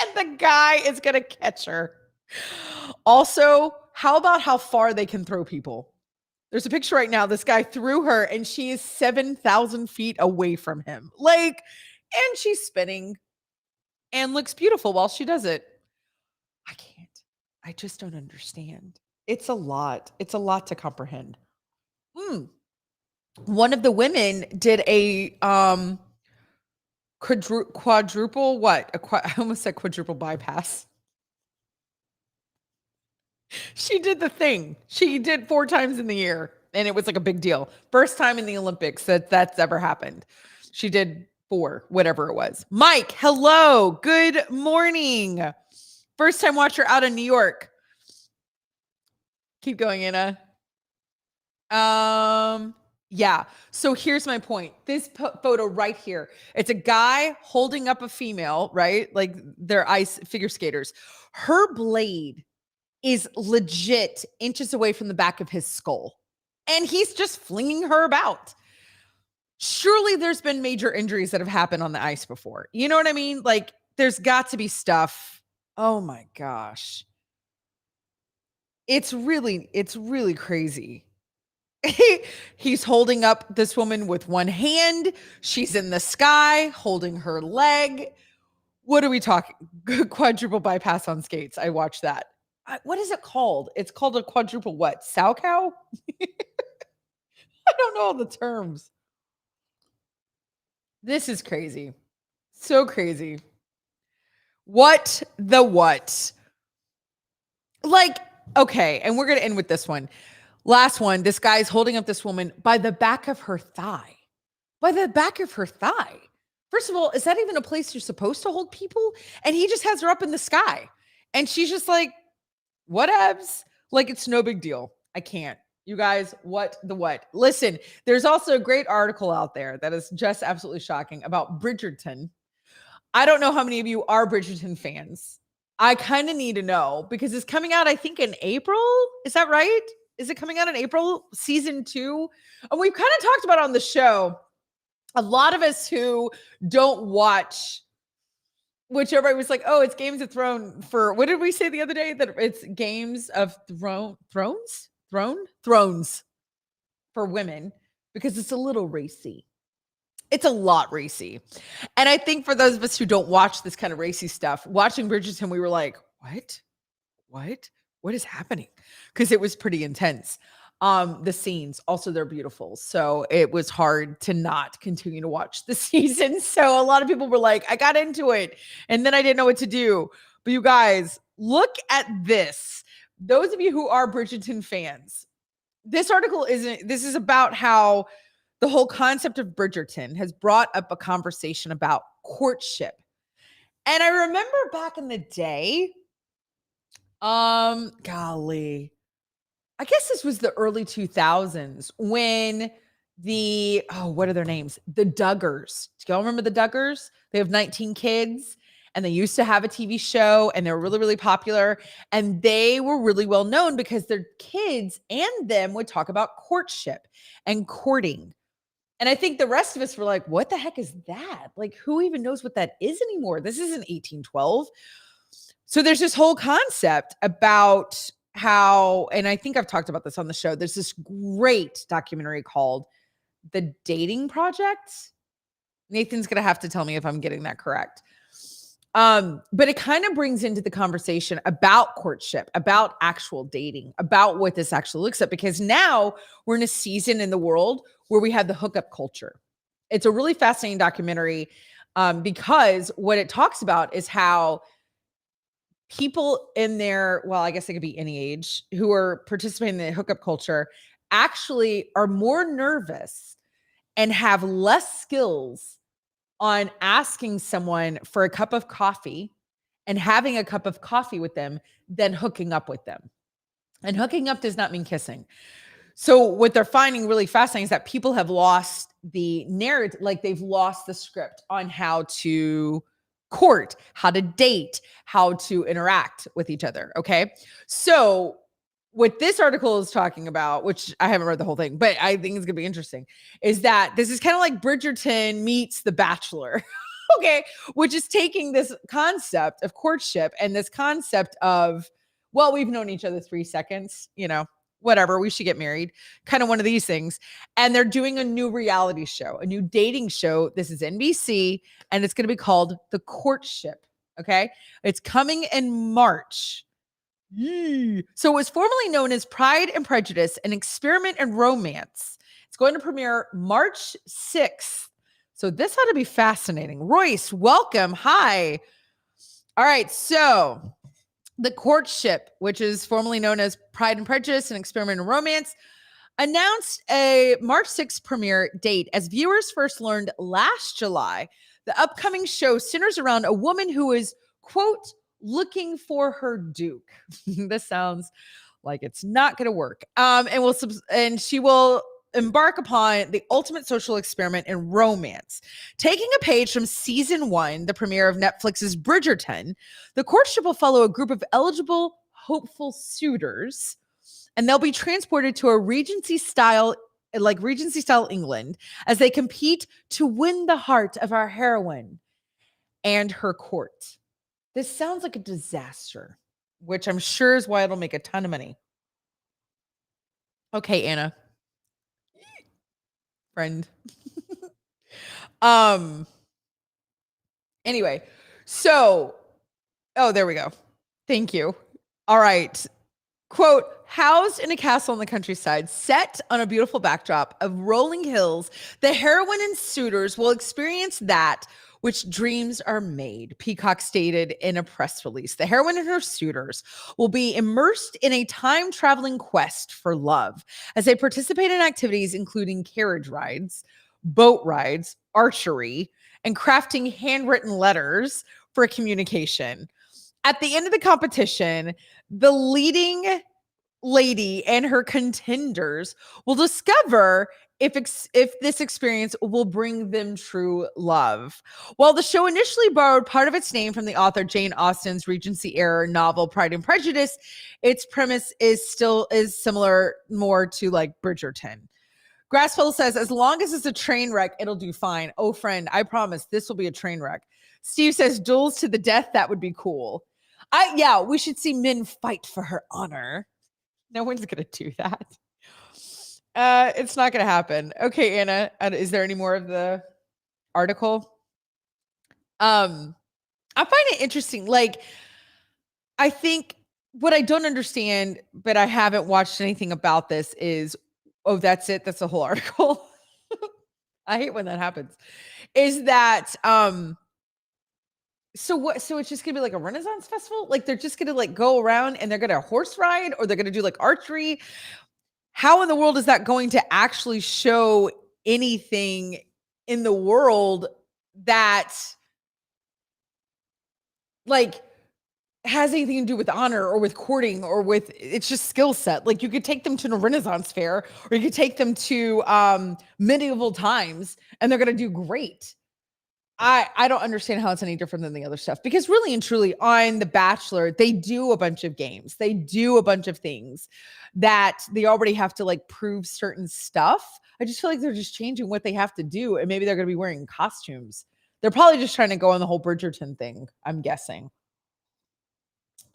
And the guy is going to catch her. Also, how about how far they can throw people? There's a picture right now. This guy threw her, and she is 7,000 feet away from him. Like, and she's spinning and looks beautiful while she does it. I can't. I just don't understand. It's a lot. It's a lot to comprehend. One of the women did a quadruple what? I almost said quadruple bypass. She did the thing. She did 4 times in the year, and it was like a big deal. First time in the Olympics that's ever happened. She did 4, whatever it was. Mike, hello. Good morning. First time watcher out of New York. Keep going, Anna. Yeah. So here's my point. This photo right here, it's a guy holding up a female, right? Like, they're ice figure skaters. Her blade is legit inches away from the back of his skull, and he's just flinging her about. Surely there's been major injuries that have happened on the ice before. You know what I mean? Like, there's got to be stuff. Oh my gosh. It's really crazy. He's holding up this woman with one hand. She's in the sky holding her leg. What are we talking? Quadruple bypass on skates. I watched that. What is it called? It's called a quadruple what? Sow cow? I don't know all the terms. This is crazy. So crazy. What the what? Like, okay, and we're going to end with this one. Last one. This guy's holding up this woman by the back of her thigh. By the back of her thigh. First of all, is that even a place you're supposed to hold people? And he just has her up in the sky. And she's just like, whatevs. Like, it's no big deal. I can't. You guys, what the what? Listen, there's also a great article out there that is just absolutely shocking about Bridgerton. I don't know how many of you are Bridgerton fans. I kind of need to know because it's coming out, I think, in April. Is that right? Is it coming out in April, season 2? And we've kind of talked about it on the show. A lot of us who don't watch, which everybody was like, oh, it's Games of Thrones for, what did we say the other day? That it's Games of Thrones for women because it's a little racy. It's a lot racy. And I think for those of us who don't watch this kind of racy stuff, watching Bridgerton, we were like, what is happening? Because it was pretty intense. The scenes also, they're beautiful, so it was hard to not continue to watch the season. So a lot of people were like, I got into it and then I didn't know what to do. But you guys, look at this. Those of you who are Bridgerton fans, this article this is about how the whole concept of Bridgerton has brought up a conversation about courtship. And I remember back in the day, golly, I guess this was the early 2000s when what are their names? The Duggars. Do y'all remember the Duggars? They have 19 kids and they used to have a TV show and they were really, really popular. And they were really well known because their kids and them would talk about courtship and courting. And I think the rest of us were like, what the heck is that? Like, who even knows what that is anymore? This isn't 1812. So there's this whole concept about how, and I think I've talked about this on the show, there's this great documentary called The Dating Project. Nathan's going to have to tell me if I'm getting that correct. But it kind of brings into the conversation about courtship, about actual dating, about what this actually looks like, because now we're in a season in the world where we have the hookup culture. It's a really fascinating documentary because what it talks about is how people in their, well, I guess they could be any age, who are participating in the hookup culture actually are more nervous and have less skills on asking someone for a cup of coffee and having a cup of coffee with them than hooking up with them. And hooking up does not mean kissing. So what they're finding really fascinating is that people have lost the narrative, like they've lost the script on how to court, how to date, how to interact with each other. Okay. So what this article is talking about, which I haven't read the whole thing, but I think it's going to be interesting, is that this is kind of like Bridgerton meets The Bachelor. Okay. Which is taking this concept of courtship and this concept of, well, we've known each other 3 seconds, whatever, we should get married, kind of one of these things. And they're doing a new reality show, a new dating show. This is NBC, and it's going to be called The Courtship. Okay. It's coming in March. So it was formerly known as Pride and Prejudice, an experiment in romance. It's going to premiere March 6th. So this ought to be fascinating. Royce, welcome. Hi. All right. So The Courtship, which is formerly known as Pride and Prejudice, an experiment in romance, announced a March 6th premiere date. As viewers first learned last July, the upcoming show centers around a woman who is, quote, looking for her Duke. This sounds like it's not going to work. And she will embark upon the ultimate social experiment in romance. Taking a page from season 1, the premiere of Netflix's Bridgerton, The Courtship will follow a group of eligible, hopeful suitors, and they'll be transported to a Regency style England as they compete to win the heart of our heroine and her court. This sounds like a disaster, which I'm sure is why it'll make a ton of money. Okay, Anna. Friend. Anyway, So, oh, there we go. Thank you. All right. Quote, housed in a castle in the countryside, set on a beautiful backdrop of rolling hills, the heroine and suitors will experience that which dreams are made, Peacock stated in a press release. The heroine and her suitors will be immersed in a time traveling quest for love as they participate in activities including carriage rides, boat rides, archery, and crafting handwritten letters for communication. At the end of the competition, the leading lady and her contenders will discover if this experience will bring them true love. While the show initially borrowed part of its name from the author Jane Austen's Regency era novel Pride and Prejudice, its premise is similar more to like Bridgerton. Grassfell says, as long as it's a train wreck, it'll do fine. Oh, friend, I promise this will be a train wreck. Steve says, duels to the death, that would be cool. Yeah, we should see men fight for her honor. No one's gonna do that. It's not gonna happen. Okay, Anna, is there any more of the article? I find it interesting. Like, I think what I don't understand, but I haven't watched anything about this is, oh, that's it. That's the whole article. I hate when that happens. Is that so what? So it's just gonna be like a Renaissance festival? Like they're just gonna like go around and they're gonna horse ride, or they're gonna do like archery? How in the world is that going to actually show anything in the world that like has anything to do with honor or with courting or with it's just skill set? Like you could take them to a Renaissance fair or you could take them to medieval times and they're going to do great. I don't understand how it's any different than the other stuff, because really and truly on The Bachelor, they do a bunch of games. They do a bunch of things that they already have to like prove certain stuff. I just feel like they're just changing what they have to do. And maybe they're going to be wearing costumes. They're probably just trying to go on the whole Bridgerton thing, I'm guessing.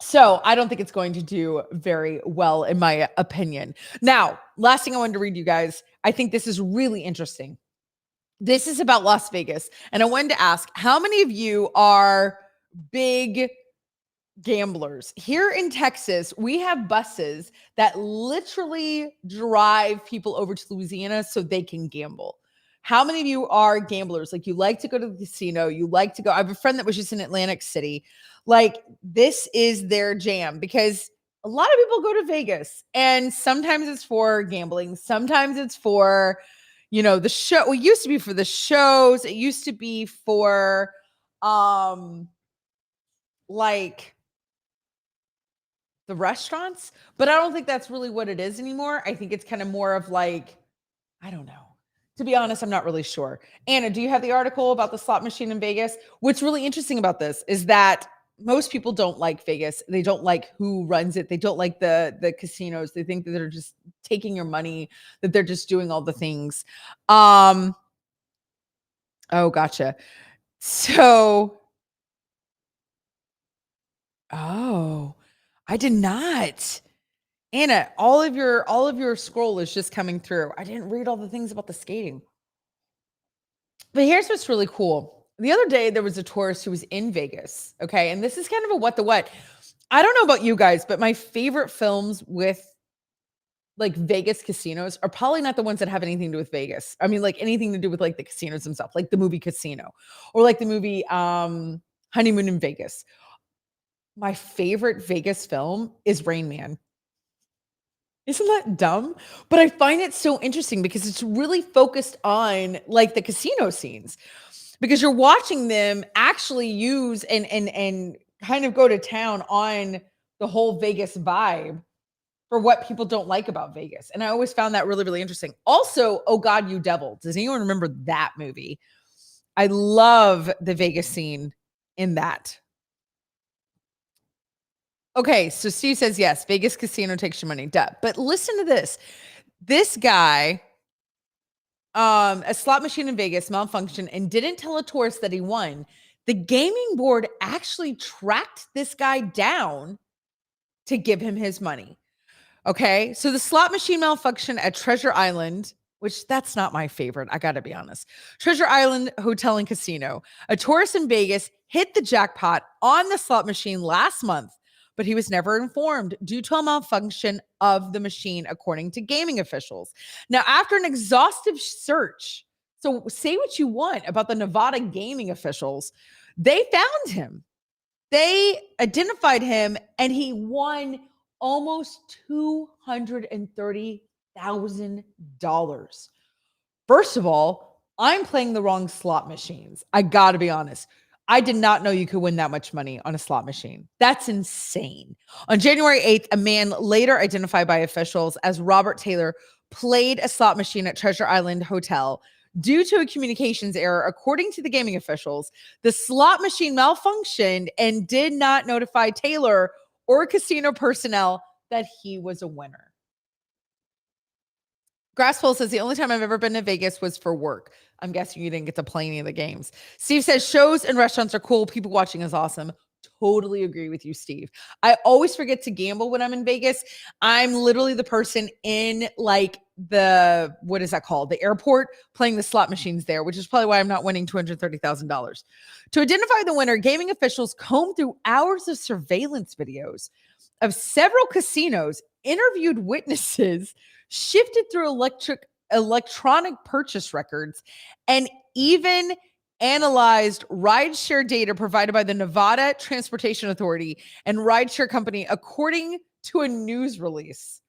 So I don't think it's going to do very well, in my opinion. Now, last thing I wanted to read you guys, I think this is really interesting. This is about Las Vegas. And I wanted to ask, how many of you are big gamblers? Here in Texas, we have buses that literally drive people over to Louisiana so they can gamble. How many of you are gamblers? Like you like to go to the casino, you like to go. I have a friend that was just in Atlantic City. Like this is their jam, because a lot of people go to Vegas and sometimes it's for gambling. Sometimes it's for, the show. It used to be for the shows. It used to be for like the restaurants, but I don't think that's really what it is anymore. I think it's kind of more of like, I don't know. To be honest, I'm not really sure. Anna, do you have the article about the slot machine in Vegas? What's really interesting about this is that most people don't like Vegas. They don't like who runs it. They don't like the casinos. They think that they're just taking your money, that they're just doing all the things. Oh, gotcha. So, oh, I did not. Anna, all of your scroll is just coming through. I didn't read all the things about the skating. But here's what's really cool. The other day there was a tourist who was in Vegas, okay? And this is kind of a what the what. I don't know about you guys, but my favorite films with like Vegas casinos are probably not the ones that have anything to do with Vegas. I mean, like anything to do with like the casinos themselves, like the movie Casino or like the movie Honeymoon in Vegas. My favorite Vegas film is Rain Man. Isn't that dumb? But I find it so interesting because it's really focused on like the casino scenes, because you're watching them actually use and kind of go to town on the whole Vegas vibe for what people don't like about Vegas. And I always found that really, really interesting. Also, Oh God, You Devil. Does anyone remember that movie? I love the Vegas scene in that. Okay, so Steve says yes, Vegas casino takes your money. Duh. But listen to this. This guy, a slot machine in Vegas malfunctioned and didn't tell a tourist that he won. The gaming board actually tracked this guy down to give him his money. Okay, so the slot machine malfunction at Treasure Island, which that's not my favorite, I gotta be honest. Treasure Island Hotel and Casino. A tourist in Vegas hit the jackpot on the slot machine last month, but he was never informed due to a malfunction of the machine, according to gaming officials. Now, after an exhaustive search, so say what you want about the Nevada gaming officials, they found him. They identified him, and he won almost $230,000. First of all, I'm playing the wrong slot machines. I got to be honest. I did not know you could win that much money on a slot machine. That's insane. On January 8th, a man later identified by officials as Robert Taylor played a slot machine at Treasure Island Hotel. Due to a communications error, according to the gaming officials, the slot machine malfunctioned and did not notify Taylor or casino personnel that he was a winner. Grasspole says the only time I've ever been to Vegas was for work. I'm guessing you didn't get to play any of the games. Steve says shows and restaurants are cool. People watching is awesome. Totally agree with you, Steve. I always forget to gamble when I'm in Vegas. I'm literally the person in like what is that called? The airport playing the slot machines there, which is probably why I'm not winning $230,000. To identify the winner, gaming officials combed through hours of surveillance videos of several casinos, interviewed witnesses, shifted through electronic purchase records, and even analyzed rideshare data provided by the Nevada Transportation Authority and rideshare company, according to a news release.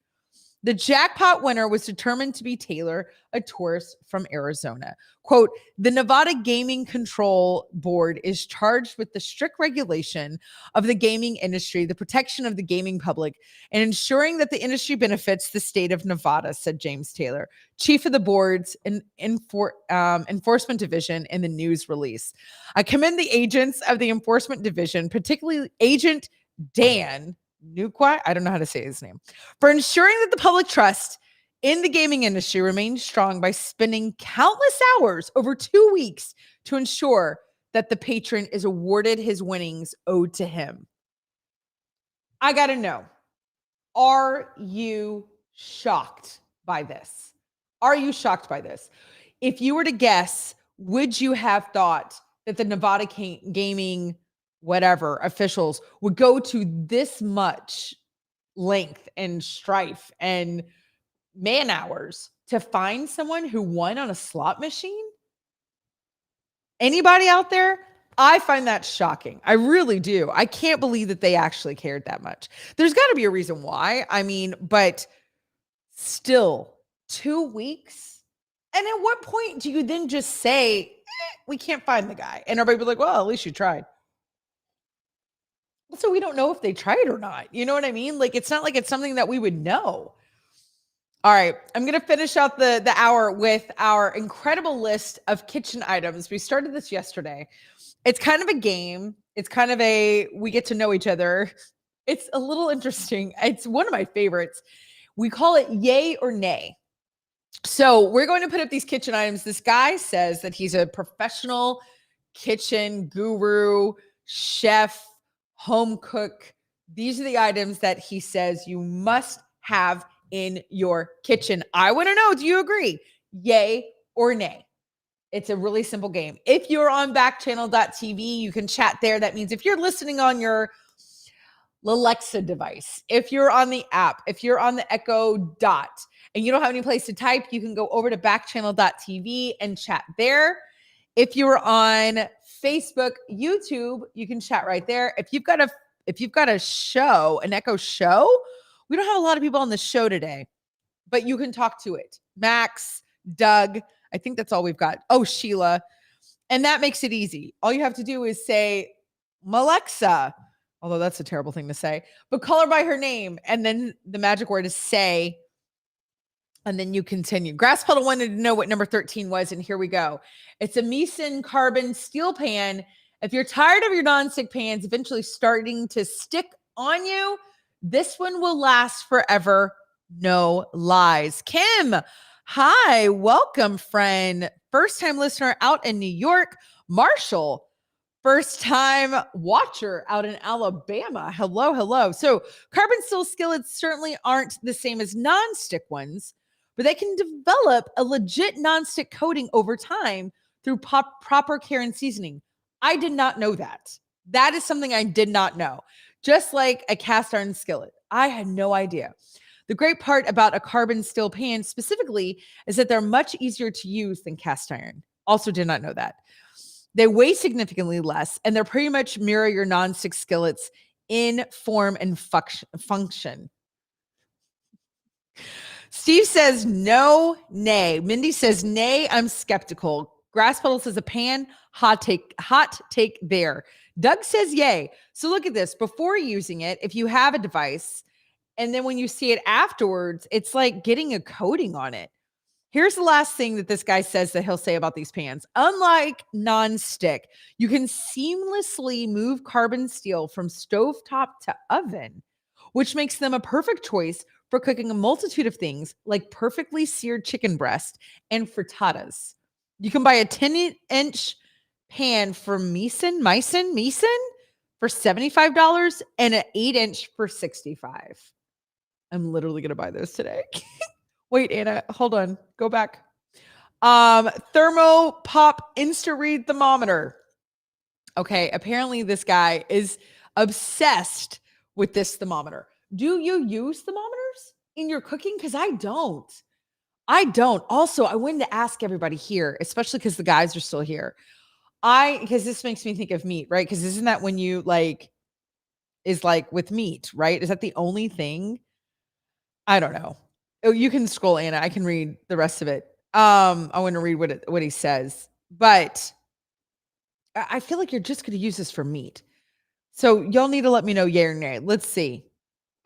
The jackpot winner was determined to be Taylor, a tourist from Arizona. Quote, the Nevada Gaming Control Board is charged with the strict regulation of the gaming industry, the protection of the gaming public, and ensuring that the industry benefits the state of Nevada, said James Taylor, chief of the board's enforcement division, in the news release. I commend the agents of the enforcement division, particularly Agent Dan Nuqua, I don't know how to say his name, for ensuring that the public trust in the gaming industry remains strong by spending countless hours over 2 weeks to ensure that the patron is awarded his winnings owed to him. I got to know, are you shocked by this? Are you shocked by this? If you were to guess, would you have thought that the Nevada gaming officials would go to this much length and strife and man hours to find someone who won on a slot machine? Anybody out there? I find that shocking. I really do. I can't believe that they actually cared that much. There's got to be a reason why. I mean, but still, 2 weeks? And at what point do you then just say, we can't find the guy? And everybody be like, well, at least you tried. So we don't know if they tried or not. You know what I mean? Like, it's not like it's something that we would know. All right. I'm going to finish out the hour with our incredible list of kitchen items. We started this yesterday. It's kind of a game. It's kind of we get to know each other. It's a little interesting. It's one of my favorites. We call it yay or nay. So we're going to put up these kitchen items. This guy says that he's a professional kitchen guru, chef, home cook. These are the items that he says you must have in your kitchen. I want to know, do you agree? Yay or nay? It's a really simple game. If you're on backchannel.tv, you can chat there. That means if you're listening on your Alexa device, if you're on the app, if you're on the Echo Dot, and you don't have any place to type, you can go over to backchannel.tv and chat there. If you're on Facebook, YouTube, you can chat right there. If you've got a show, an Echo show, we don't have a lot of people on the show today, but you can talk to it. Max, Doug, I think that's all we've got. Oh, Sheila. And that makes it easy. All you have to do is say, Malexa, although that's a terrible thing to say, but call her by her name. And then the magic word is say, and then you continue. Grass Puddle wanted to know what number 13 was, and here we go. It's a Meson carbon steel pan. If you're tired of your nonstick pans eventually starting to stick on you, this one will last forever. No lies. Kim, hi, welcome, friend. First-time listener out in New York. Marshall, first-time watcher out in Alabama. Hello, hello. So carbon steel skillets certainly aren't the same as nonstick ones, but they can develop a legit nonstick coating over time through proper care and seasoning. I did not know that. That is something I did not know. Just like a cast iron skillet. I had no idea. The great part about a carbon steel pan specifically is that they're much easier to use than cast iron. Also did not know that. They weigh significantly less and they're pretty much mirror your non-stick skillets in form and function. Steve says no, nay. Mindy says nay, I'm skeptical. Grass Puddle says a pan, hot take there. Doug says yay. So look at this. Before using it, if you have a device, and then when you see it afterwards, it's like getting a coating on it. Here's the last thing that this guy says that he'll say about these pans. Unlike non-stick, you can seamlessly move carbon steel from stovetop to oven, which makes them a perfect choice for cooking a multitude of things like perfectly seared chicken breast and frittatas. You can buy a 10-inch pan from Meissen for $75 and an 8-inch for $65. I'm literally going to buy those today. Wait, Anna, hold on. Go back. Thermo Pop Insta Read thermometer. Okay, apparently this guy is obsessed with this thermometer. Do you use thermometers in your cooking? Because I don't. Also, I wanted to ask everybody here, especially because the guys are still here. Because this makes me think of meat, right? Because isn't that when you is like with meat, right? Is that the only thing? I don't know. Oh, you can scroll, Anna. I can read the rest of it. I want to read what he says, but I feel like you're just going to use this for meat. So y'all need to let me know yay or nay. Let's see.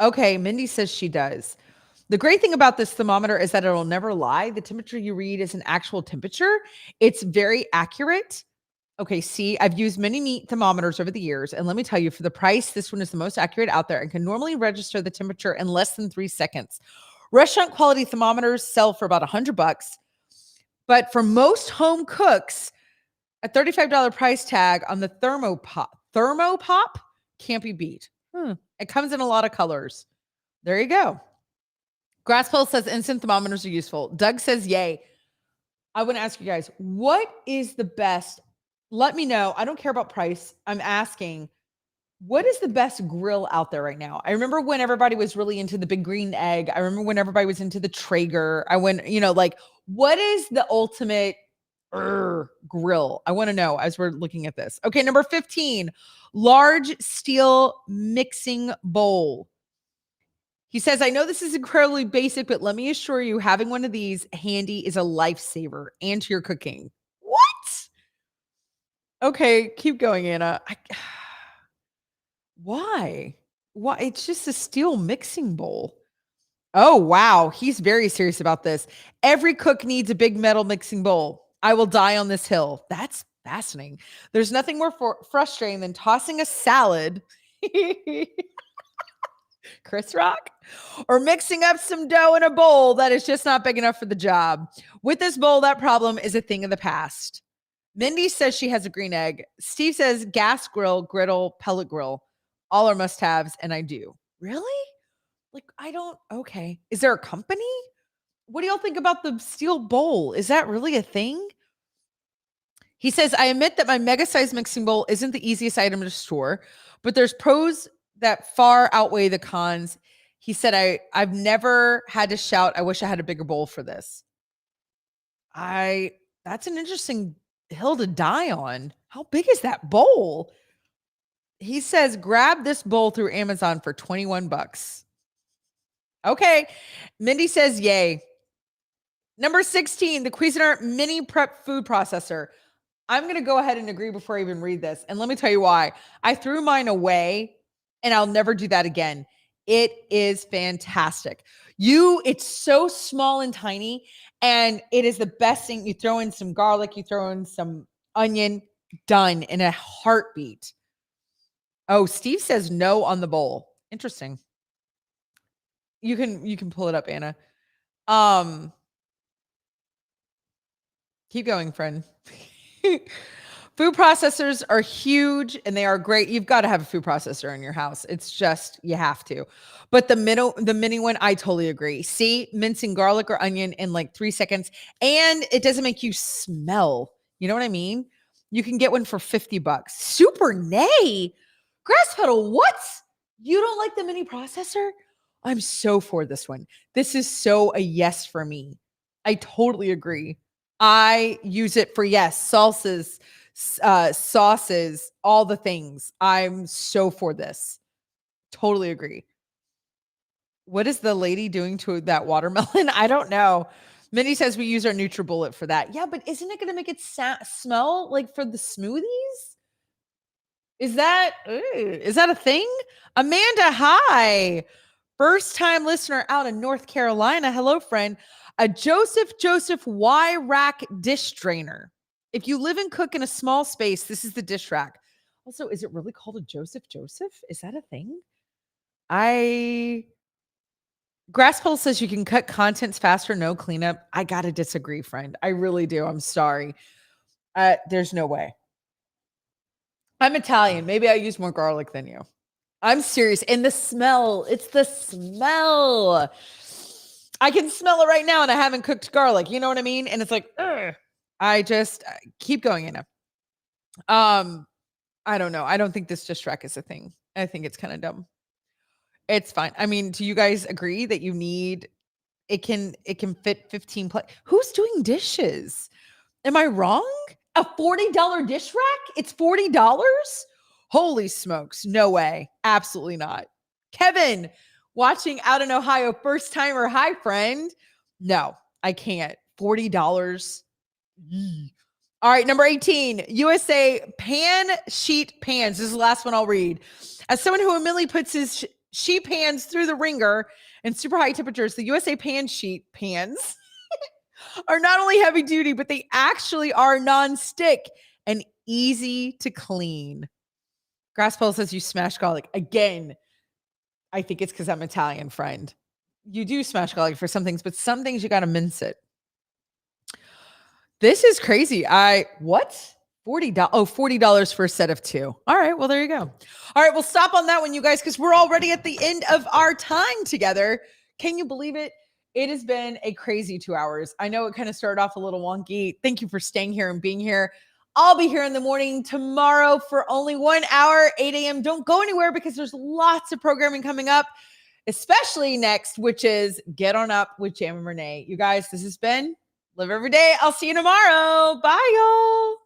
Okay, Mindy says she does. The great thing about this thermometer is that it'll never lie. The temperature you read is an actual temperature. It's very accurate. Okay, see, I've used many meat thermometers over the years, and let me tell you, for the price, this one is the most accurate out there and can normally register the temperature in less than 3 seconds. Restaurant quality thermometers sell for about $100, but for most home cooks, a $35 price tag on the Thermopop can't be beat. It comes in a lot of colors. There you go. Grasspole says instant thermometers are useful. Doug says yay. I want to ask you guys, what is the best? Let me know. I don't care about price. I'm asking, what is the best grill out there right now? I remember when everybody was really into the big green egg. I remember when everybody was into the Traeger. What is the ultimate grill? I want to know as we're looking at this. Okay, number 15, large steel mixing bowl. He says, I know this is incredibly basic, but let me assure you, having one of these handy is a lifesaver and to your cooking. What? Okay, keep going, Anna. Why? Why? It's just a steel mixing bowl. Oh, wow. He's very serious about this. Every cook needs a big metal mixing bowl. I will die on this hill. That's fascinating. There's nothing more frustrating than tossing a salad, Chris Rock, or mixing up some dough in a bowl that is just not big enough for the job. With this bowl, that problem is a thing of the past. Mindy says she has a green egg. Steve says gas grill, griddle, pellet grill. All are must-haves, and I do. Really? Okay. Is there a company? What do y'all think about the steel bowl? Is that really a thing? He says, I admit that my mega-sized mixing bowl isn't the easiest item to store, but there's pros that far outweigh the cons. He said, I've never had to shout, I wish I had a bigger bowl for this. That's an interesting hill to die on. How big is that bowl? He says, grab this bowl through Amazon for $21. Okay. Mindy says, yay. Number 16, the Cuisinart Mini Prep Food Processor. I'm going to go ahead and agree before I even read this. And let me tell you why. I threw mine away and I'll never do that again. It is fantastic. It's so small and tiny, and it is the best thing. You throw in some garlic, you throw in some onion, done in a heartbeat. Oh, Steve says no on the bowl. Interesting. You can pull it up, Anna. Keep going, friend. Food processors are huge and they are great. You've got to have a food processor in your house. It's just, you have to. But the mini one, I totally agree. See, mincing garlic or onion in like 3 seconds, and it doesn't make you smell. You know what I mean? You can get one for $50. Super nay. Grass pedal, what? You don't like the mini processor? I'm so for this one. This is so a yes for me. I totally agree. I use it for yes, salsas, sauces, all the things. I'm so for this. Totally agree. What is the lady doing to that watermelon? I don't know. Minnie says we use our NutriBullet for that. Yeah, but isn't it going to make it smell like for the smoothies? Is that a thing? Amanda, hi. First time listener out in North Carolina. Hello, friend. A Joseph Y rack dish drainer. If you live and cook in a small space, this is the dish rack. Also, is it really called a Joseph? Is that a thing? Grass Pedal says you can cut contents faster, no cleanup. I gotta disagree, friend. I really do. I'm sorry. There's no way. I'm Italian. Maybe I use more garlic than you. I'm serious. And the smell, it's the smell. I can smell it right now and I haven't cooked garlic. You know what I mean? And it's like, ugh. I just keep going in it. I don't know. I don't think this dish rack is a thing. I think it's kind of dumb. It's fine. I mean, do you guys agree that you need it can fit 15 Who's doing dishes? Am I wrong? A $40 dish rack? It's $40? Holy smokes. No way. Absolutely not. Kevin, watching out in Ohio, first timer. Hi, friend. No, I can't. $40. All right, number 18, USA pan sheet pans. This is the last one I'll read. As someone who immediately puts his sheet pans through the ringer in super high temperatures, the USA pan sheet pans are not only heavy duty, but they actually are non-stick and easy to clean. Grass Pedal says you smash garlic. Again, I think it's because I'm Italian, friend. You do smash garlic for some things, but some things you got to mince it. This is crazy. What? $40. Oh, $40 for a set of two. All right. Well, there you go. All right. We'll stop on that one, you guys, because we're already at the end of our time together. Can you believe it? It has been a crazy 2 hours. I know it kind of started off a little wonky. Thank you for staying here and being here. I'll be here in the morning tomorrow for only 1 hour, 8 a.m. Don't go anywhere because there's lots of programming coming up, especially next, which is Get On Up with Jam and Renee. You guys, this has been Live Every Day. I'll see you tomorrow. Bye, y'all.